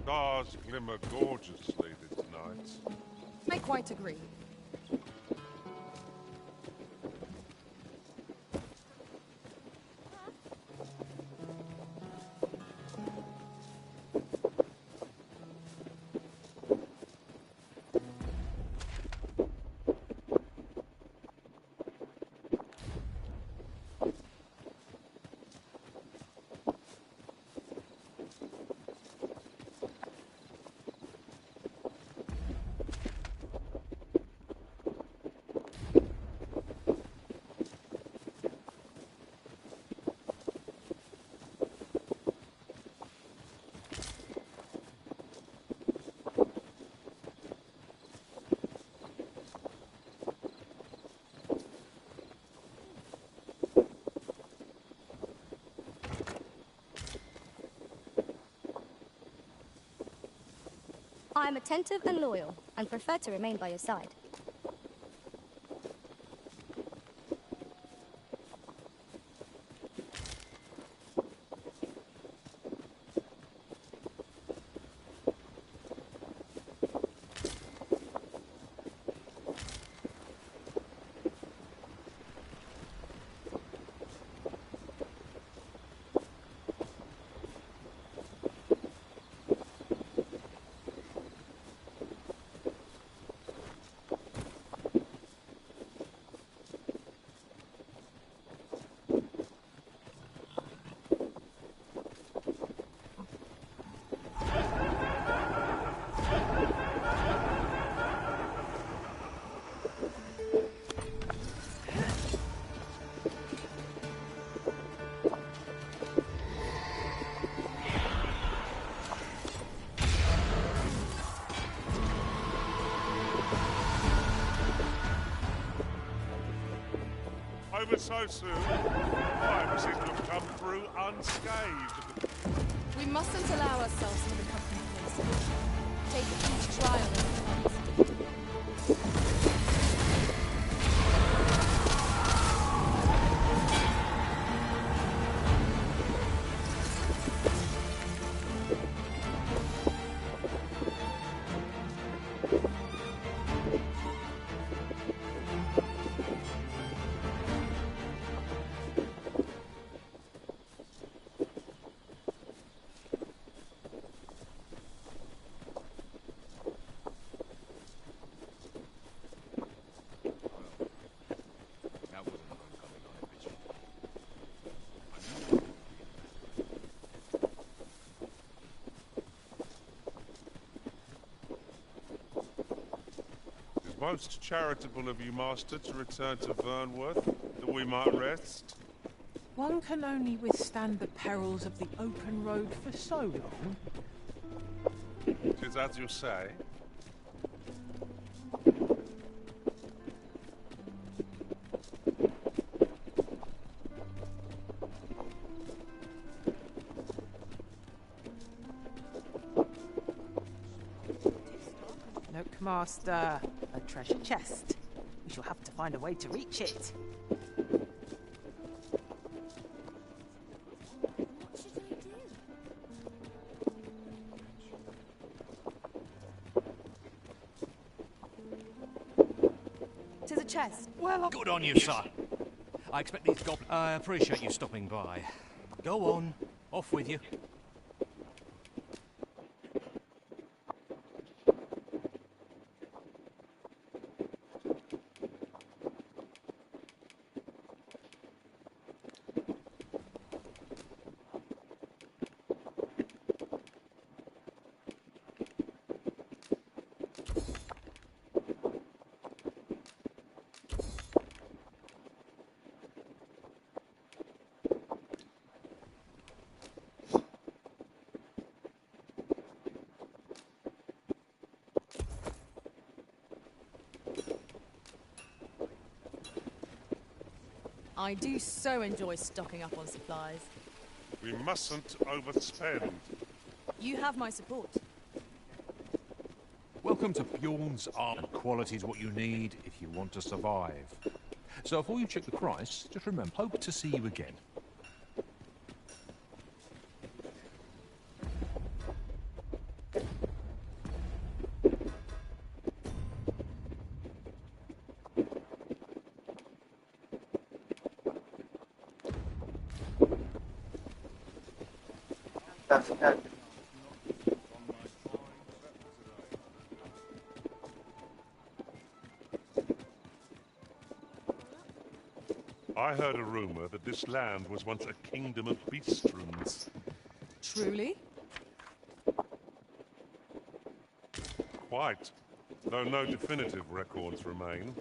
Stars glimmer gorgeously this night. I quite agree. I am attentive and loyal, and prefer to remain by your side. Over so soon, I seem to have come through unscathed. We mustn't allow ourselves to become complacent. Take each trial as it comes. Most charitable of you, Master, to return to Vernworth, that we might rest. One can only withstand the perils of the open road for so long. 'Tis as you say. Master, a treasure chest. We shall have to find a way to reach it. Tis a chest. Well, good on you, sir. I expect these goblins... I appreciate you stopping by. Go on. Off with you. I do so enjoy stocking up on supplies. We mustn't overspend. You have my support. Welcome to Bjorn's Art. And quality is what you need if you want to survive. So before you check the price, just remember, hope to see you again. I heard a rumor that this land was once a kingdom of beastrons. Truly? Quite, though no definitive records remain.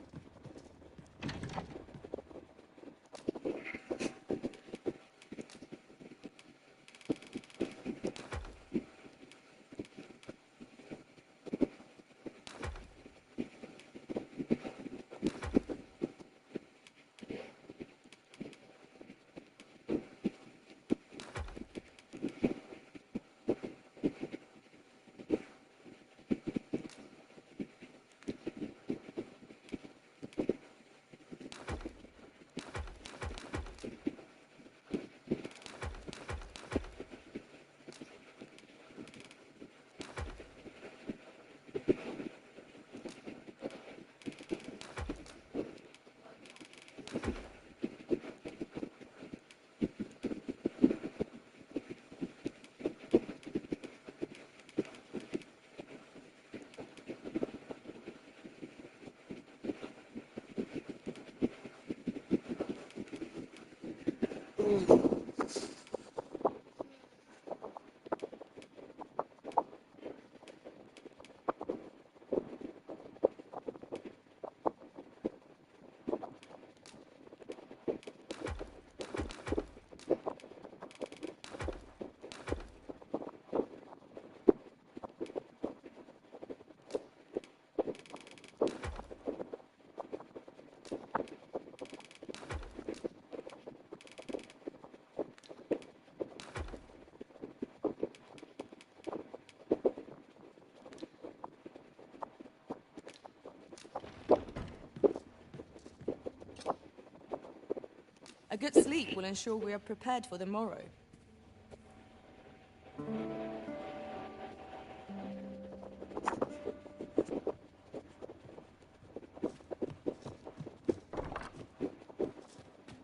A good sleep will ensure we are prepared for the morrow.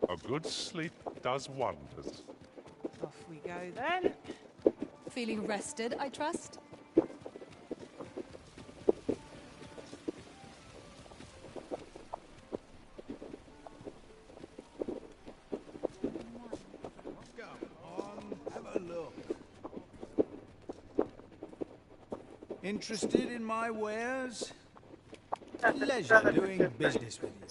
A good sleep does wonders. Off we go then. Feeling rested, I trust? Interested in my wares? Pleasure doing business with you.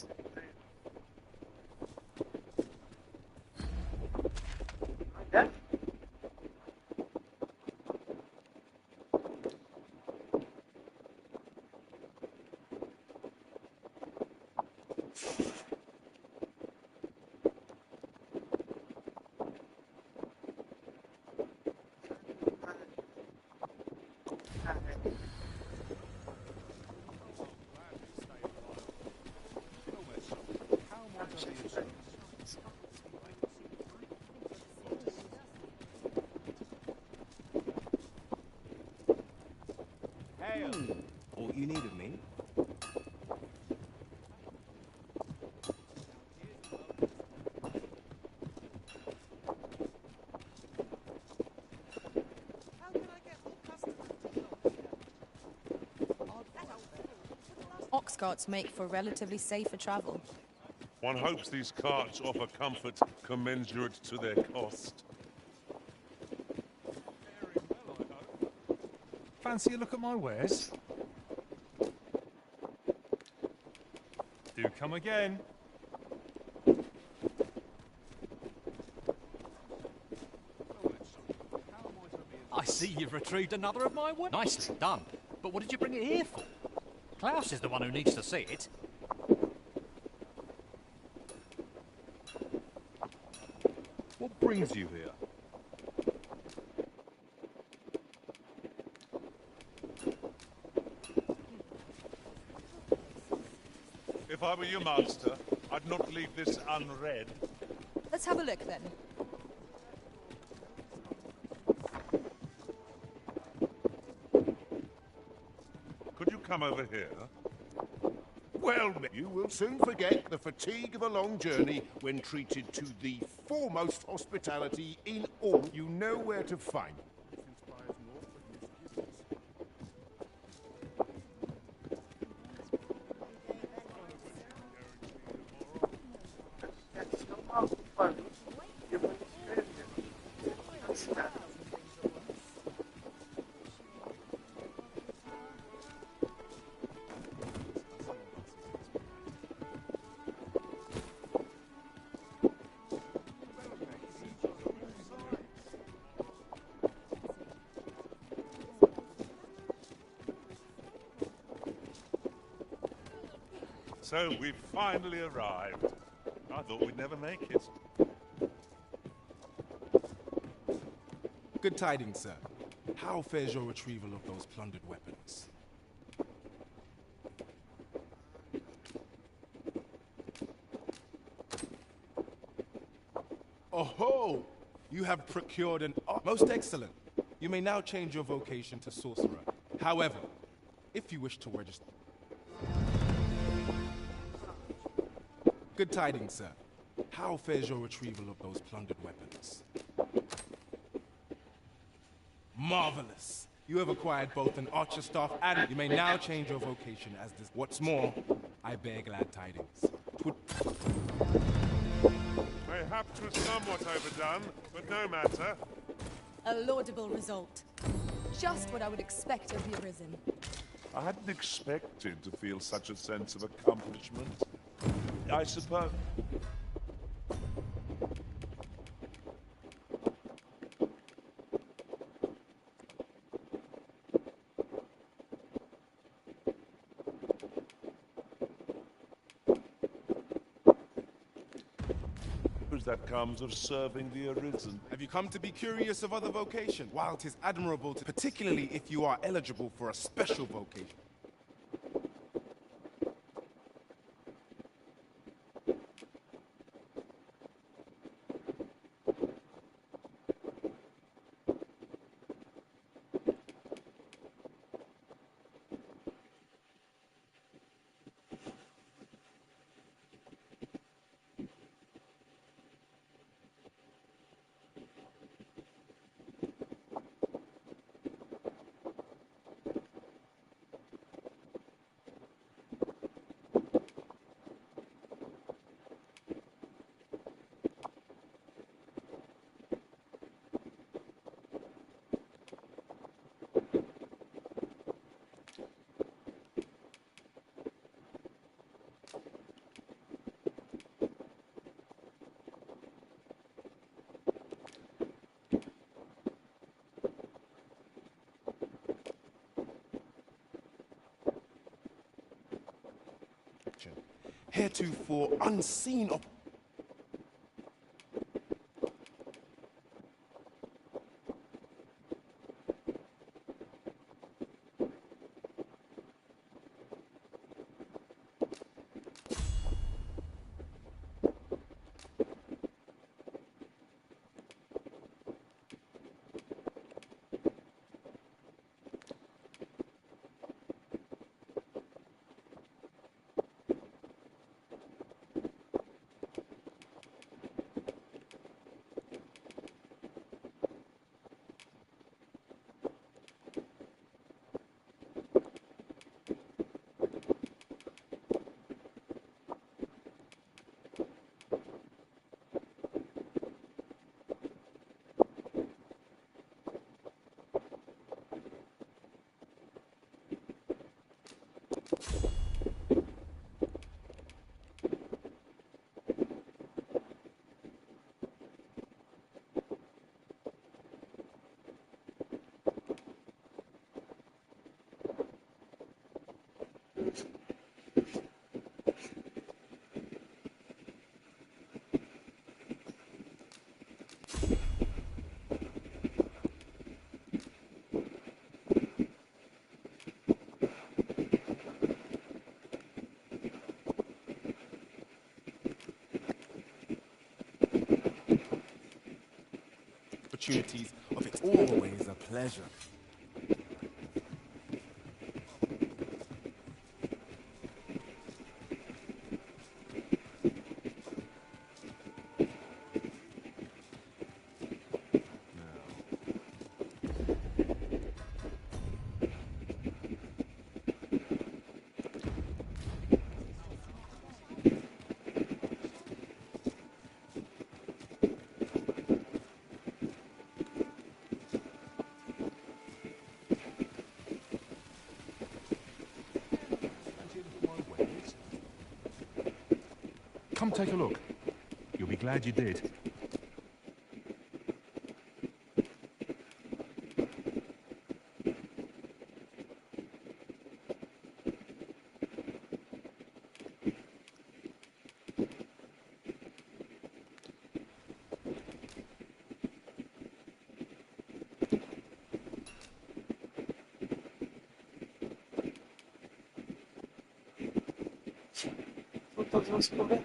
All you need of me? Ox carts make for relatively safer travel. One hopes these carts offer comfort commensurate to their cost. Fancy a look at my wares? Do come again. I see you've retrieved another of my work. Nicely done. But what did you bring it here for? Klaus is the one who needs to see it. What brings you here? If I were you, Master, I'd not leave this unread. Let's have a look then. Could you come over here? Well, you will soon forget the fatigue of a long journey when treated to the foremost hospitality in all. You know where to find. So we've finally arrived. I thought we'd never make it. Good tidings, sir. How fares your retrieval of those plundered weapons? Oh-ho! You have procured an... most excellent. You may now change your vocation to sorcerer. However, if you wish to register... Good tidings, sir. How fares your retrieval of those plundered weapons? Marvelous! You have acquired both an archer staff and you may now change your vocation as this. What's more, I bear glad tidings. Mayhap 'twas somewhat overdone, but no matter. A laudable result. Just what I would expect of the Arisen. I hadn't expected to feel such a sense of accomplishment. I suppose... that comes of serving the Arisen. Have you come to be curious of other vocation? While 'tis admirable to, particularly if you are eligible for a special vocation. Heretofore unseen of... Opportunities of it's always a pleasure. Come take a look. You'll be glad you did. Todos vão se correr.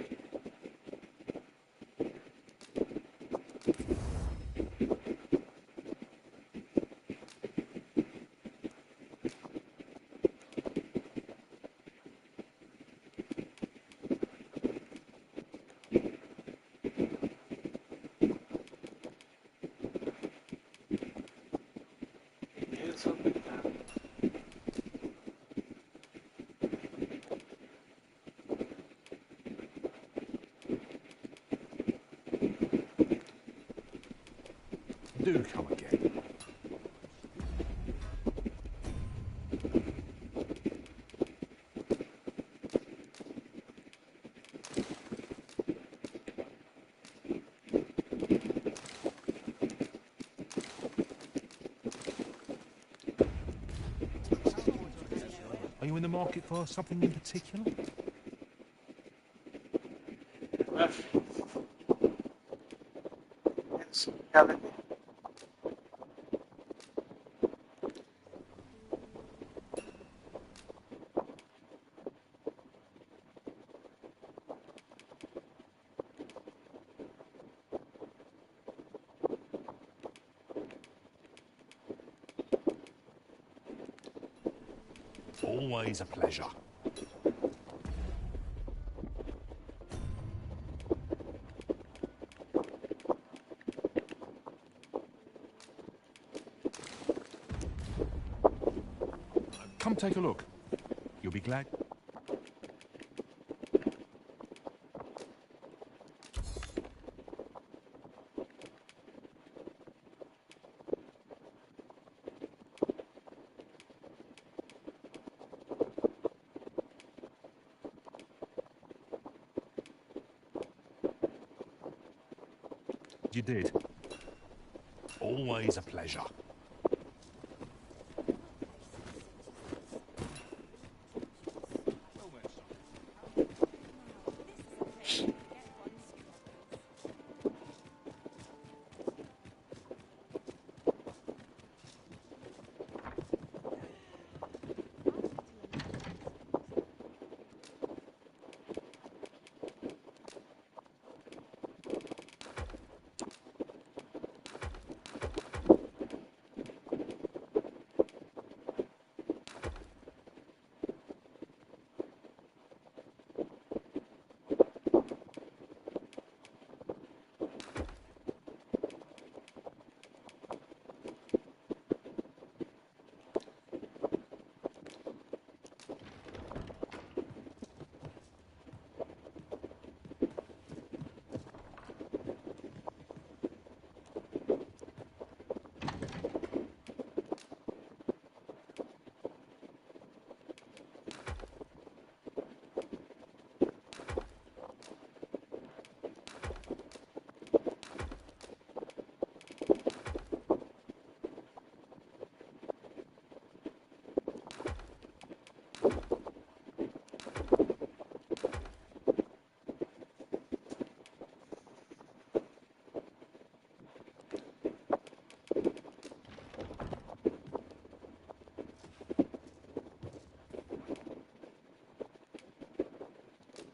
Do come again. Are you in the market for something in particular? Always a pleasure. Come take a look. You'll be glad. You did. Always a pleasure.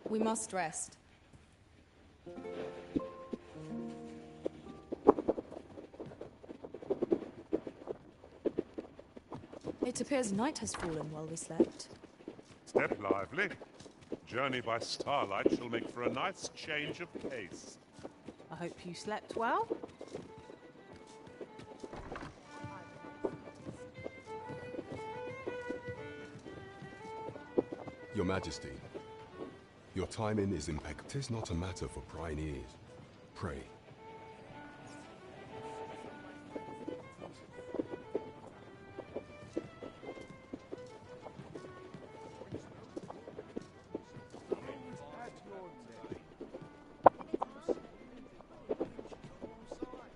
We must rest. It appears night has fallen while we slept. Step lively. Journey by starlight shall make for a nice change of pace. I hope you slept well. Your Majesty, your timing is impeccable. 'Tis not a matter for prying ears. Pray.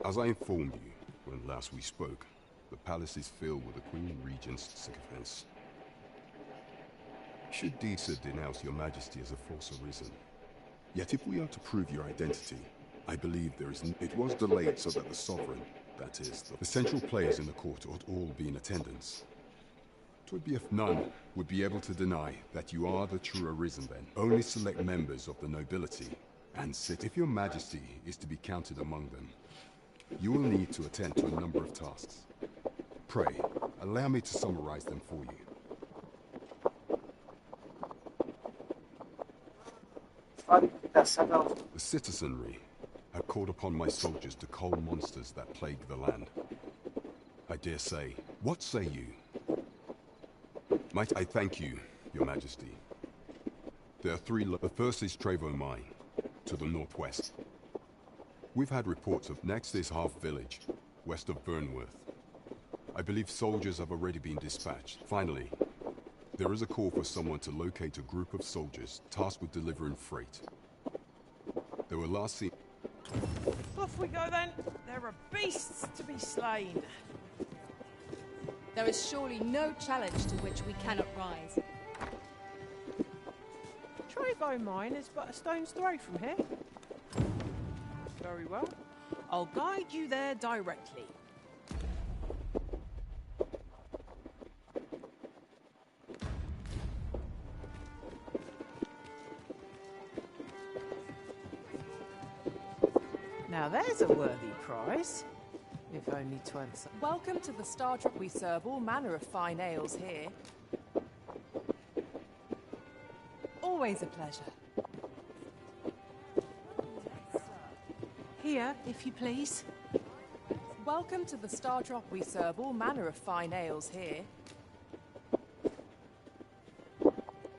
As I informed you when last we spoke, the palace is filled with the Queen Regent's sycophants. Should Disa denounce your Majesty as a false arisen? Yet if we are to prove your identity, I believe it was delayed so that the sovereign, that is, the central players in the court ought all be in attendance. 'Twould be if none would be able to deny that you are the true arisen then. Only select members of the nobility and sit. If your Majesty is to be counted among them, you will need to attend to a number of tasks. Pray, allow me to summarize them for you. The citizenry have called upon my soldiers to cull monsters that plague the land. I dare say, what say you? Might I thank you, your Majesty? There are three. The first is Trevo Mine, to the northwest. We've had reports of next is Half Village, west of Burnworth. I believe soldiers have already been dispatched. Finally, there is a call for someone to locate a group of soldiers tasked with delivering freight. They were last seen. Off we go then. There are beasts to be slain. There is surely no challenge to which we cannot rise. Trevo Mine is but a stone's throw from here. Very well. I'll guide you there directly. Now there's a worthy prize, if only to answer. Welcome to the Star Trek. We serve all manner of fine ales here. Always a pleasure. Here, if you please. Welcome to the Star Drop. We serve all manner of fine ales here.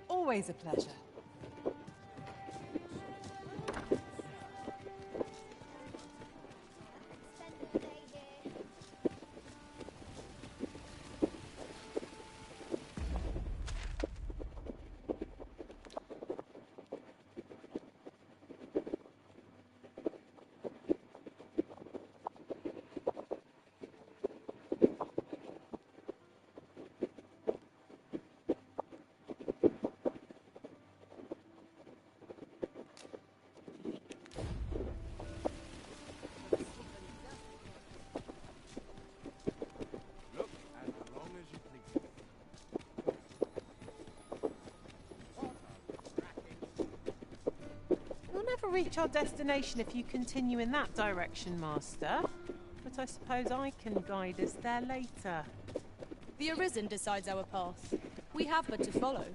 Always a pleasure. We'll never reach our destination if you continue in that direction, Master. But I suppose I can guide us there later. The Arisen decides our path. We have but to follow.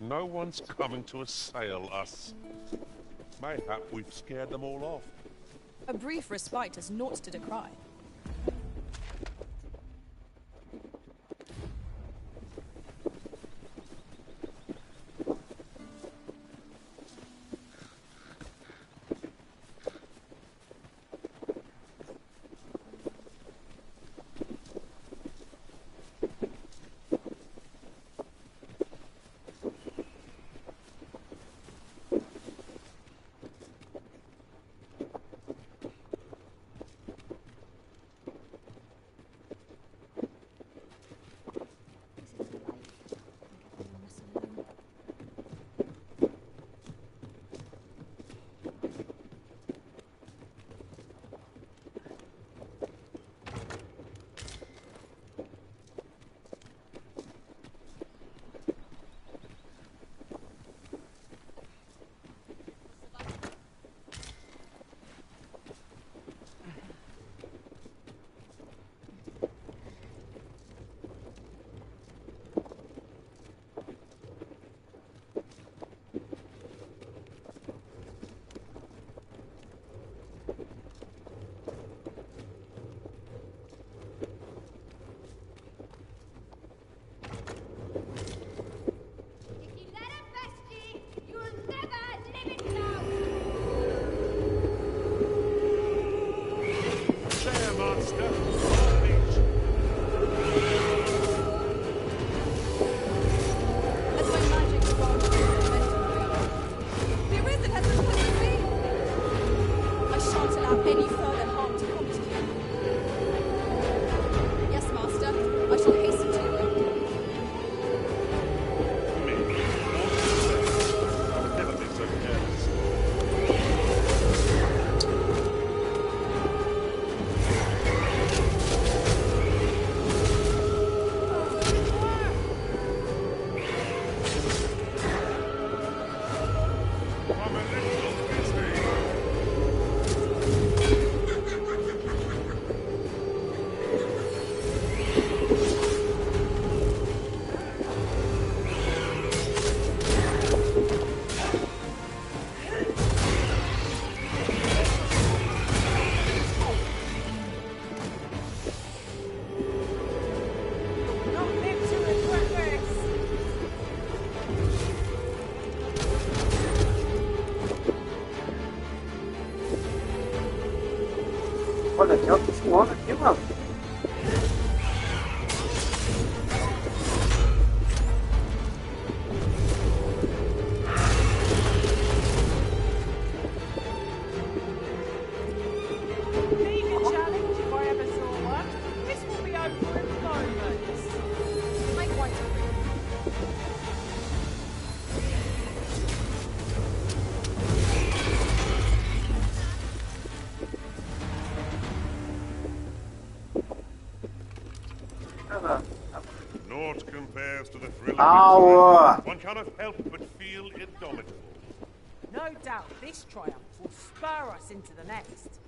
No one's coming to assail us. Mayhap we've scared them all off. A brief respite is naught to decry. As my magic grants me the mental freedom, the Arisen has been put free. I shan't allow any further harm to come to you. Yes, Master. I shall hasten to you. I would never be so careless. I'm a little busy. Not live to regret this. Olha, tem outro senhor aqui, mano. Leave a challenge if I ever saw one. This will be over in moments. I quite agree. Naught compares to the thrill Ow! of victory. One cannot help but feel indomitable. No doubt this triumph will spur us into the next.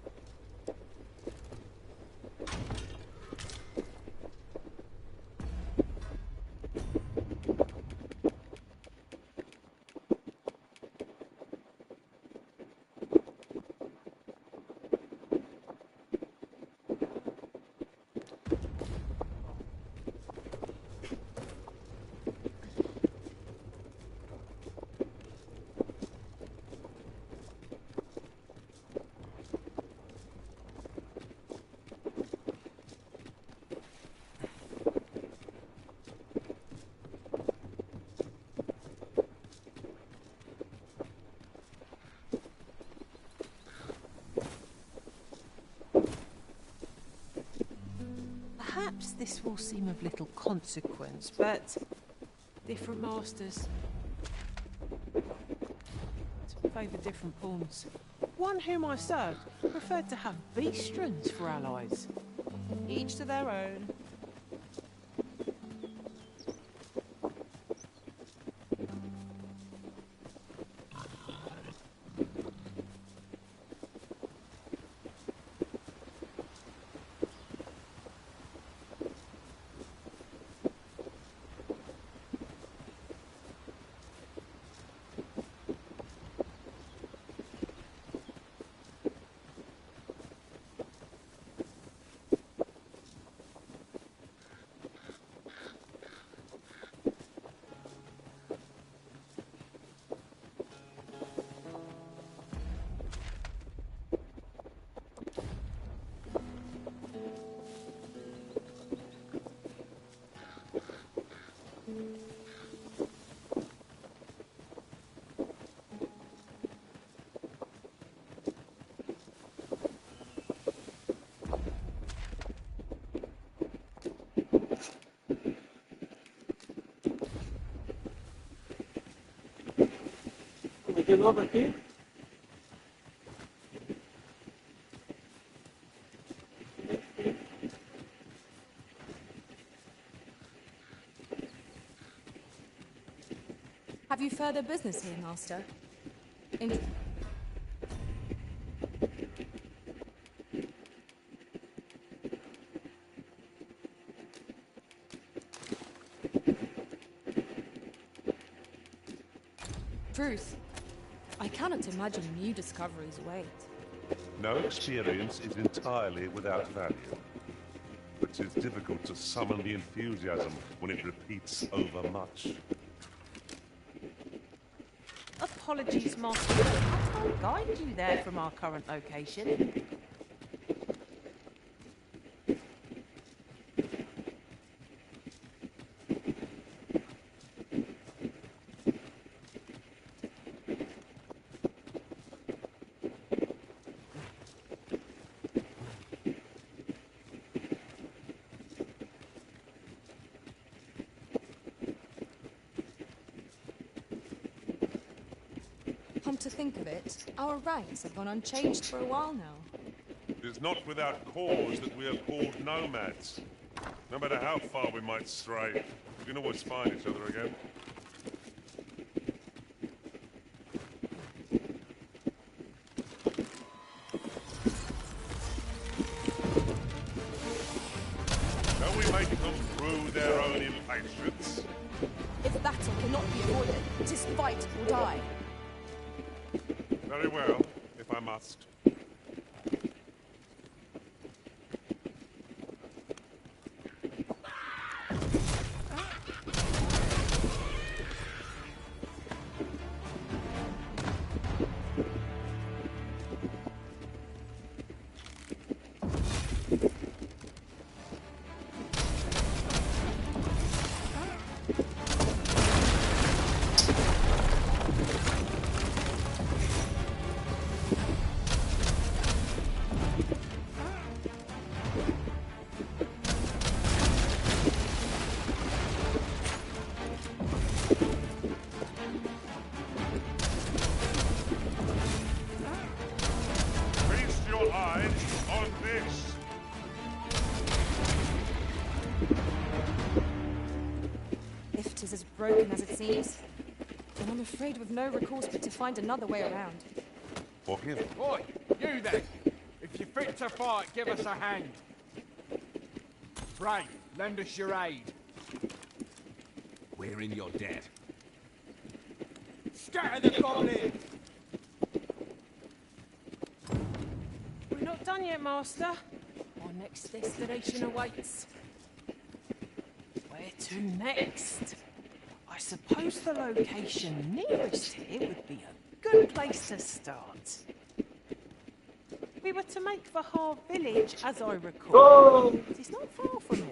Perhaps this will seem of little consequence, but different masters favour different pawns. One whom I served preferred to have beastrons for allies. Each to their own. De novo aqui. Have you further business here, Master? In truth, I cannot imagine new discoveries await. No experience is entirely without value. But it is difficult to summon the enthusiasm when it repeats over much. Apologies, Master. I can't guide you there from our current location. to think of it, our ranks have gone unchanged for a while now. It is not without cause that we are called nomads. No matter how far we might stray, we can always find each other again. Shall we make them through their own impatience? If battle cannot be avoided, 'tis fight or die. Very well, if I must. If 'tis as broken as it seems, then I'm afraid we've no recourse but to find another way around. Forgive. Oi, you then! If you're fit to fight, give us a hand. Pray, lend us your aid. We're in your debt. Scatter the goblins! We're not done yet, Master. Our next destination awaits. Where to next? I suppose the location nearest here would be a good place to start. We were to make for Har village, as I recall. Oh. It's not far from here.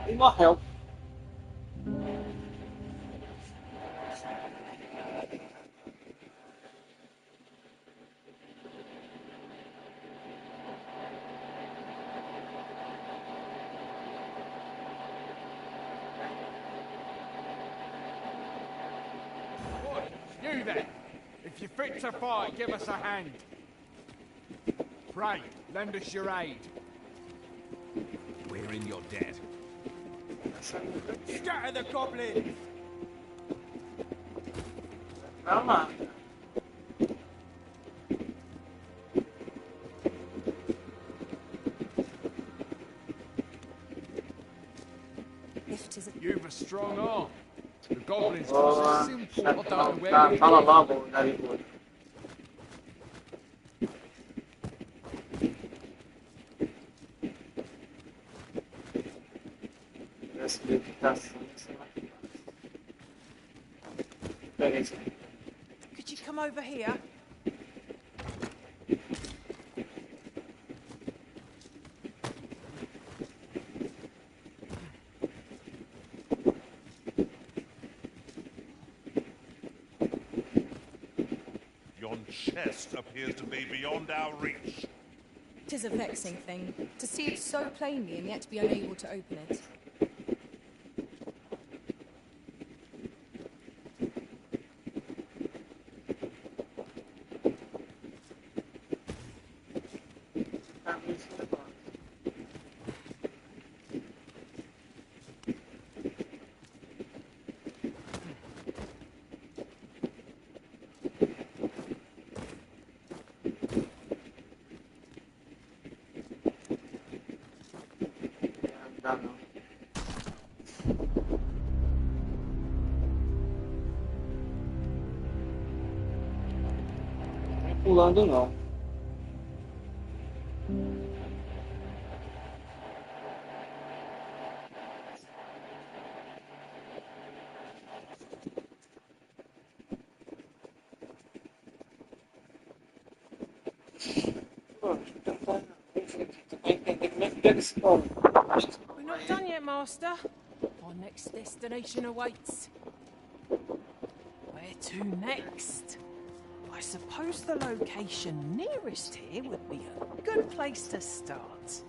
Need more help. You then! If you're fit to fight, give us a hand. Pray, lend us your aid. We're in your debt. Scatter the goblins! Calma. If 'tis a... You've a strong arm. The goblins Boa. are simple. I don't know where Tá, you fala live. logo, Narigor. Essa meditação, sei lá. Pega isso aqui. Could you come over here? Yon chest appears to be beyond our reach. 'Tis a vexing thing, to see it so plainly and yet be unable to open it. Dá não. Não é pulando não. Pô, deixa eu tentar entender como é que pega esse pau. We're not done yet, Master. Our next destination awaits. Where to next? I suppose the location nearest here would be a good place to start.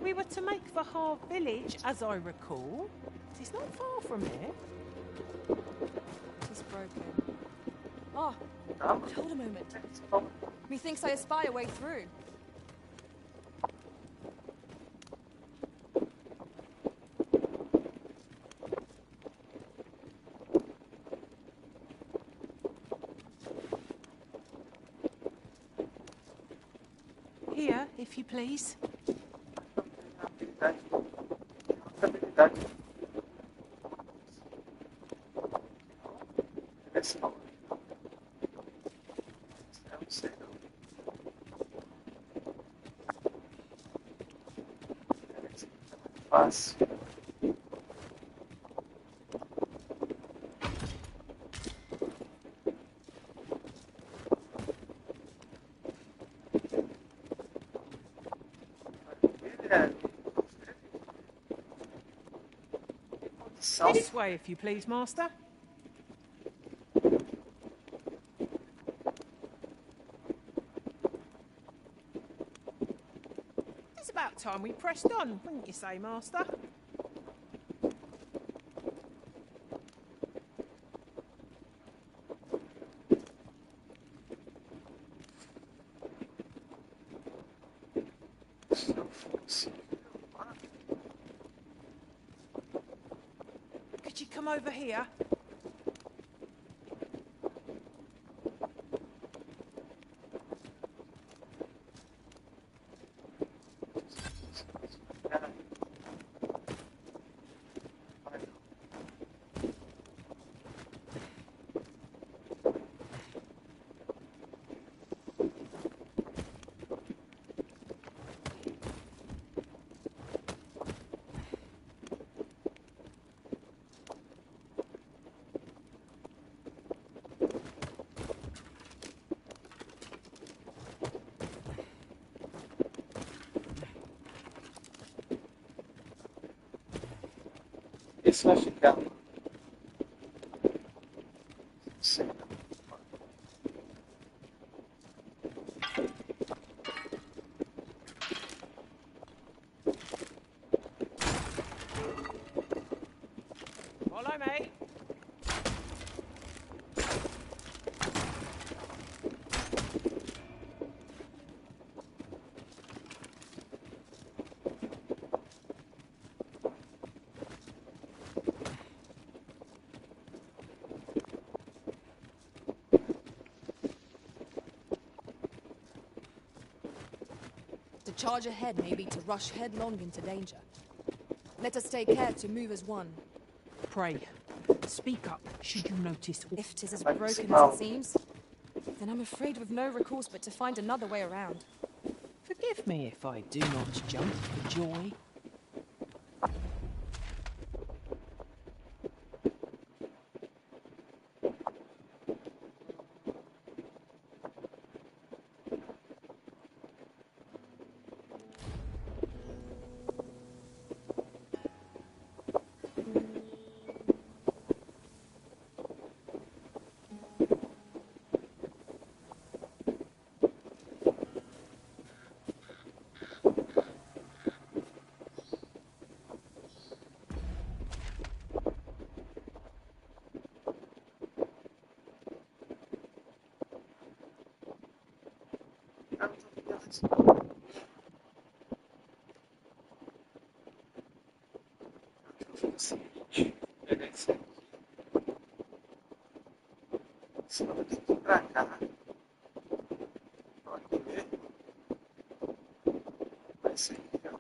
We were to make for Harv Village, as I recall. It's not far from here. It's broken. Oh, hold a moment. Methinks I espy a way through. Here, if you please. Fácil. This way, if you please, Master. It's about time we pressed on, wouldn't you say, Master? Could you come over here? Esse vai ficar. Sim. Follow me. To charge ahead may be to rush headlong into danger. Let us take care to move as one. Pray, speak up should you notice. If 'tis as broken as it seems, then I'm afraid we've no recourse but to find another way around. Forgive me if I do not jump for joy. Seguinte, pegar isso aqui. Senão eu tenho que ir pra cá. Pode ver. Vai ser aqui, ó.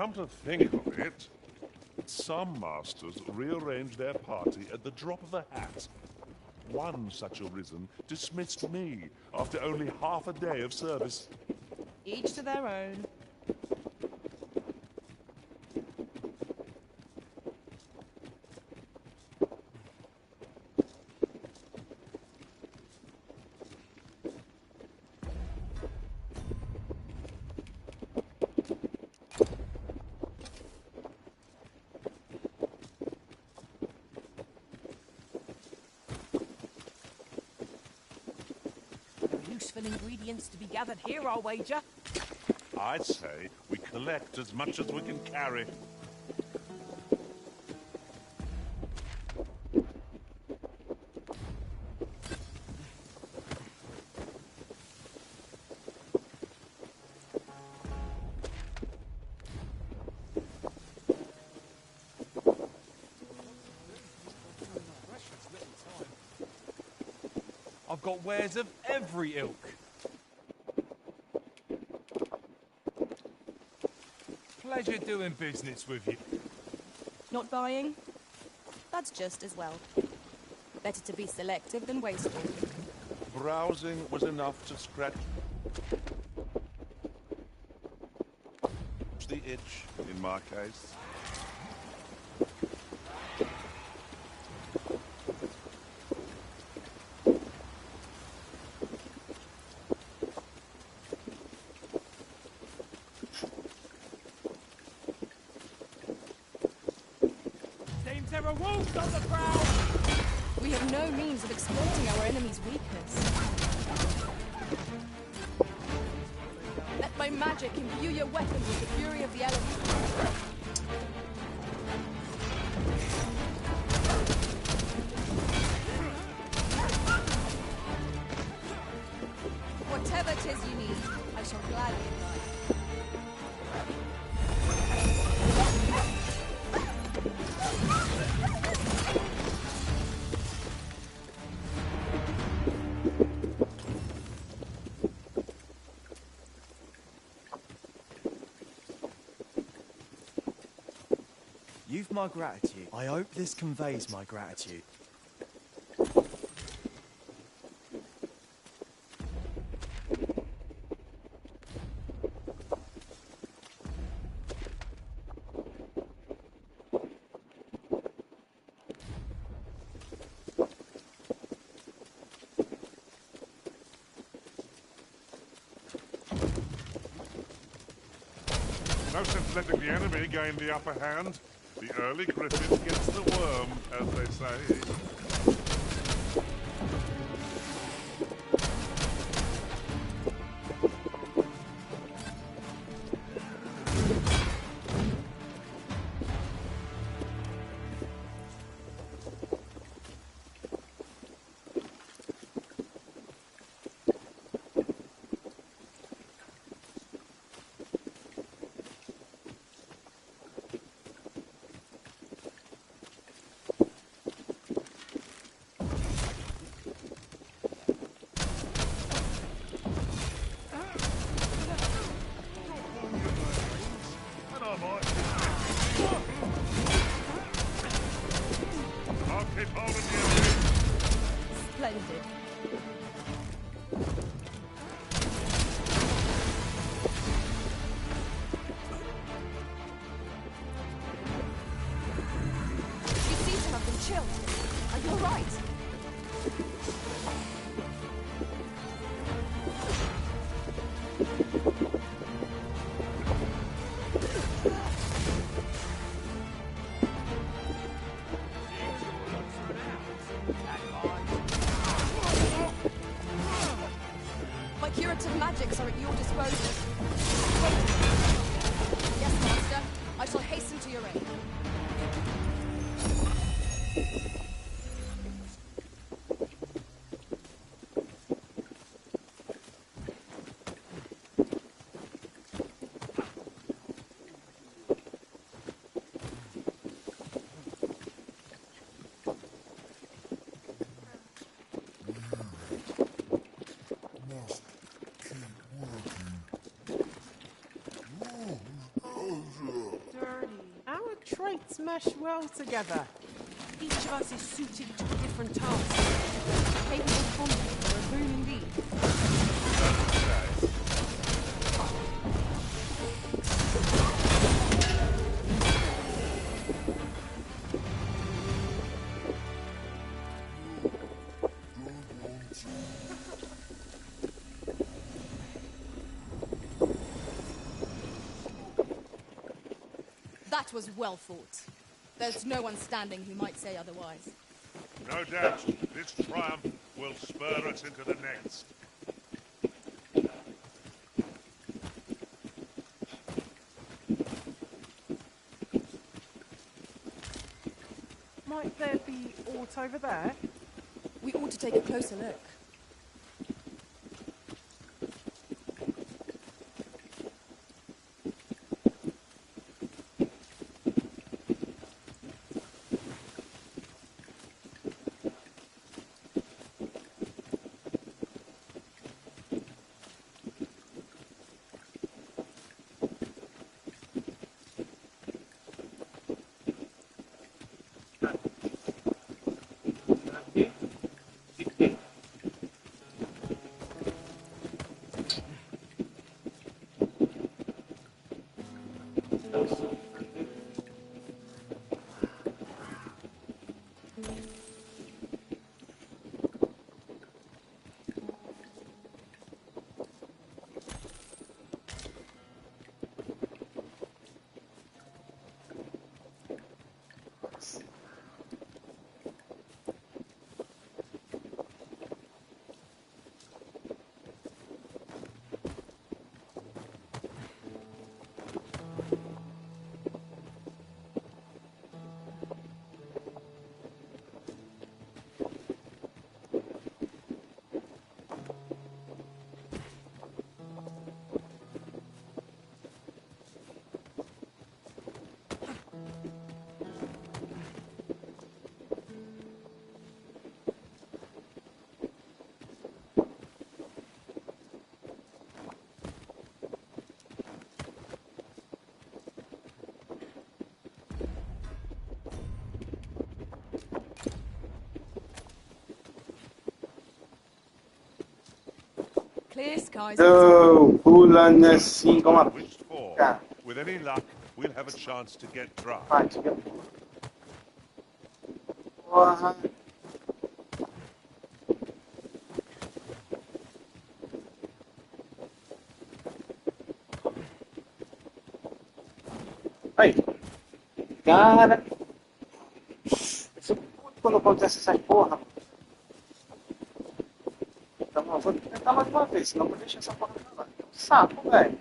Come to think of it, some masters rearrange their party at the drop of a hat. One such arisen dismissed me after only half a day of service. Each to their own. Useful ingredients to be gathered here, I'll wager. I'd say we collect as much as we can carry. I've got wares of every ilk. Pleasure doing business with you. Not buying? That's just as well. Better to be selective than wasteful. Browsing was enough to scratch the itch, in my case. There are wolves on the prowl! We have no means of exploiting our enemy's weakness. Let my magic imbue your weapons with the fury of the elements. Whatever 'tis you need, I shall gladly oblige. You've my gratitude. I hope this conveys my gratitude. No sense letting the enemy gain the upper hand. The early griffin gets the worm, as they say. Splendid. You seem to have been chilled. Are you all right? My curative magics are at your disposal. Yes, Master. I shall hasten to your aid. Must keep working. Hearts mesh well together. Each of us is suited to a different task. Capable combat for a boon indeed. That was well fought. There's no one standing who might say otherwise. No doubt, this triumph will spur us into the next. Might there be aught over there? We ought to take a closer look. Clear skies. Pulando assim como a cara. With any luck, we'll have a chance to get dry. Vai, tira. Porra. Aí. Cara. Isso puto quando acontece essa porra. Então eu vou tentar mais uma vez, senão eu vou deixar essa porra pra lá. É um saco, velho.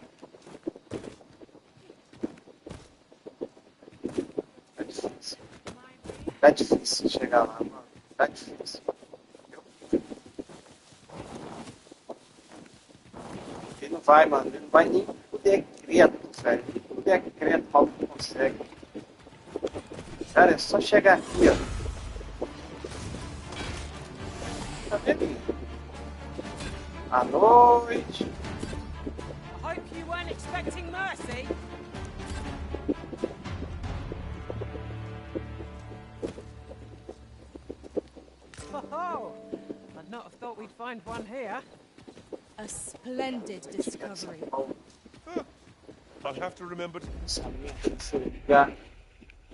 Tá difícil chegar lá, mano. Tá difícil. Ele não vai, mano. Ele não vai nem poder credo, velho. Nem poder credo, mal não consegue. Cara, é só chegar aqui, ó. Tá vendo? À noite. I hope you weren't expecting mercy. Oh, I'd not have thought we'd find one here. A splendid discovery. I'll have to remember to... Se ligar.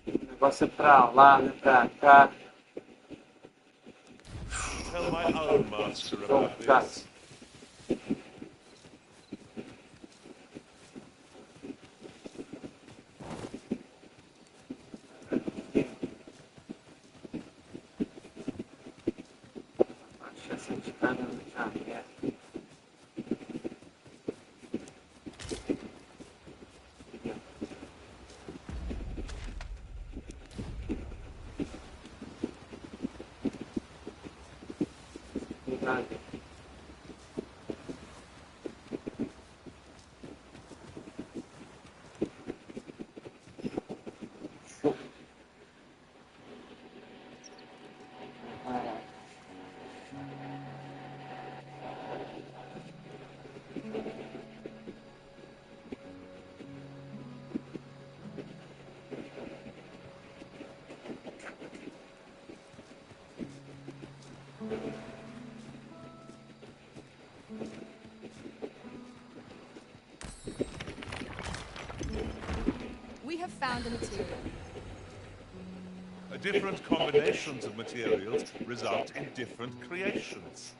O negócio é pra lá, né? Pra cá. Tell my own master about this. found a material. Different combinations of materials result in different creations.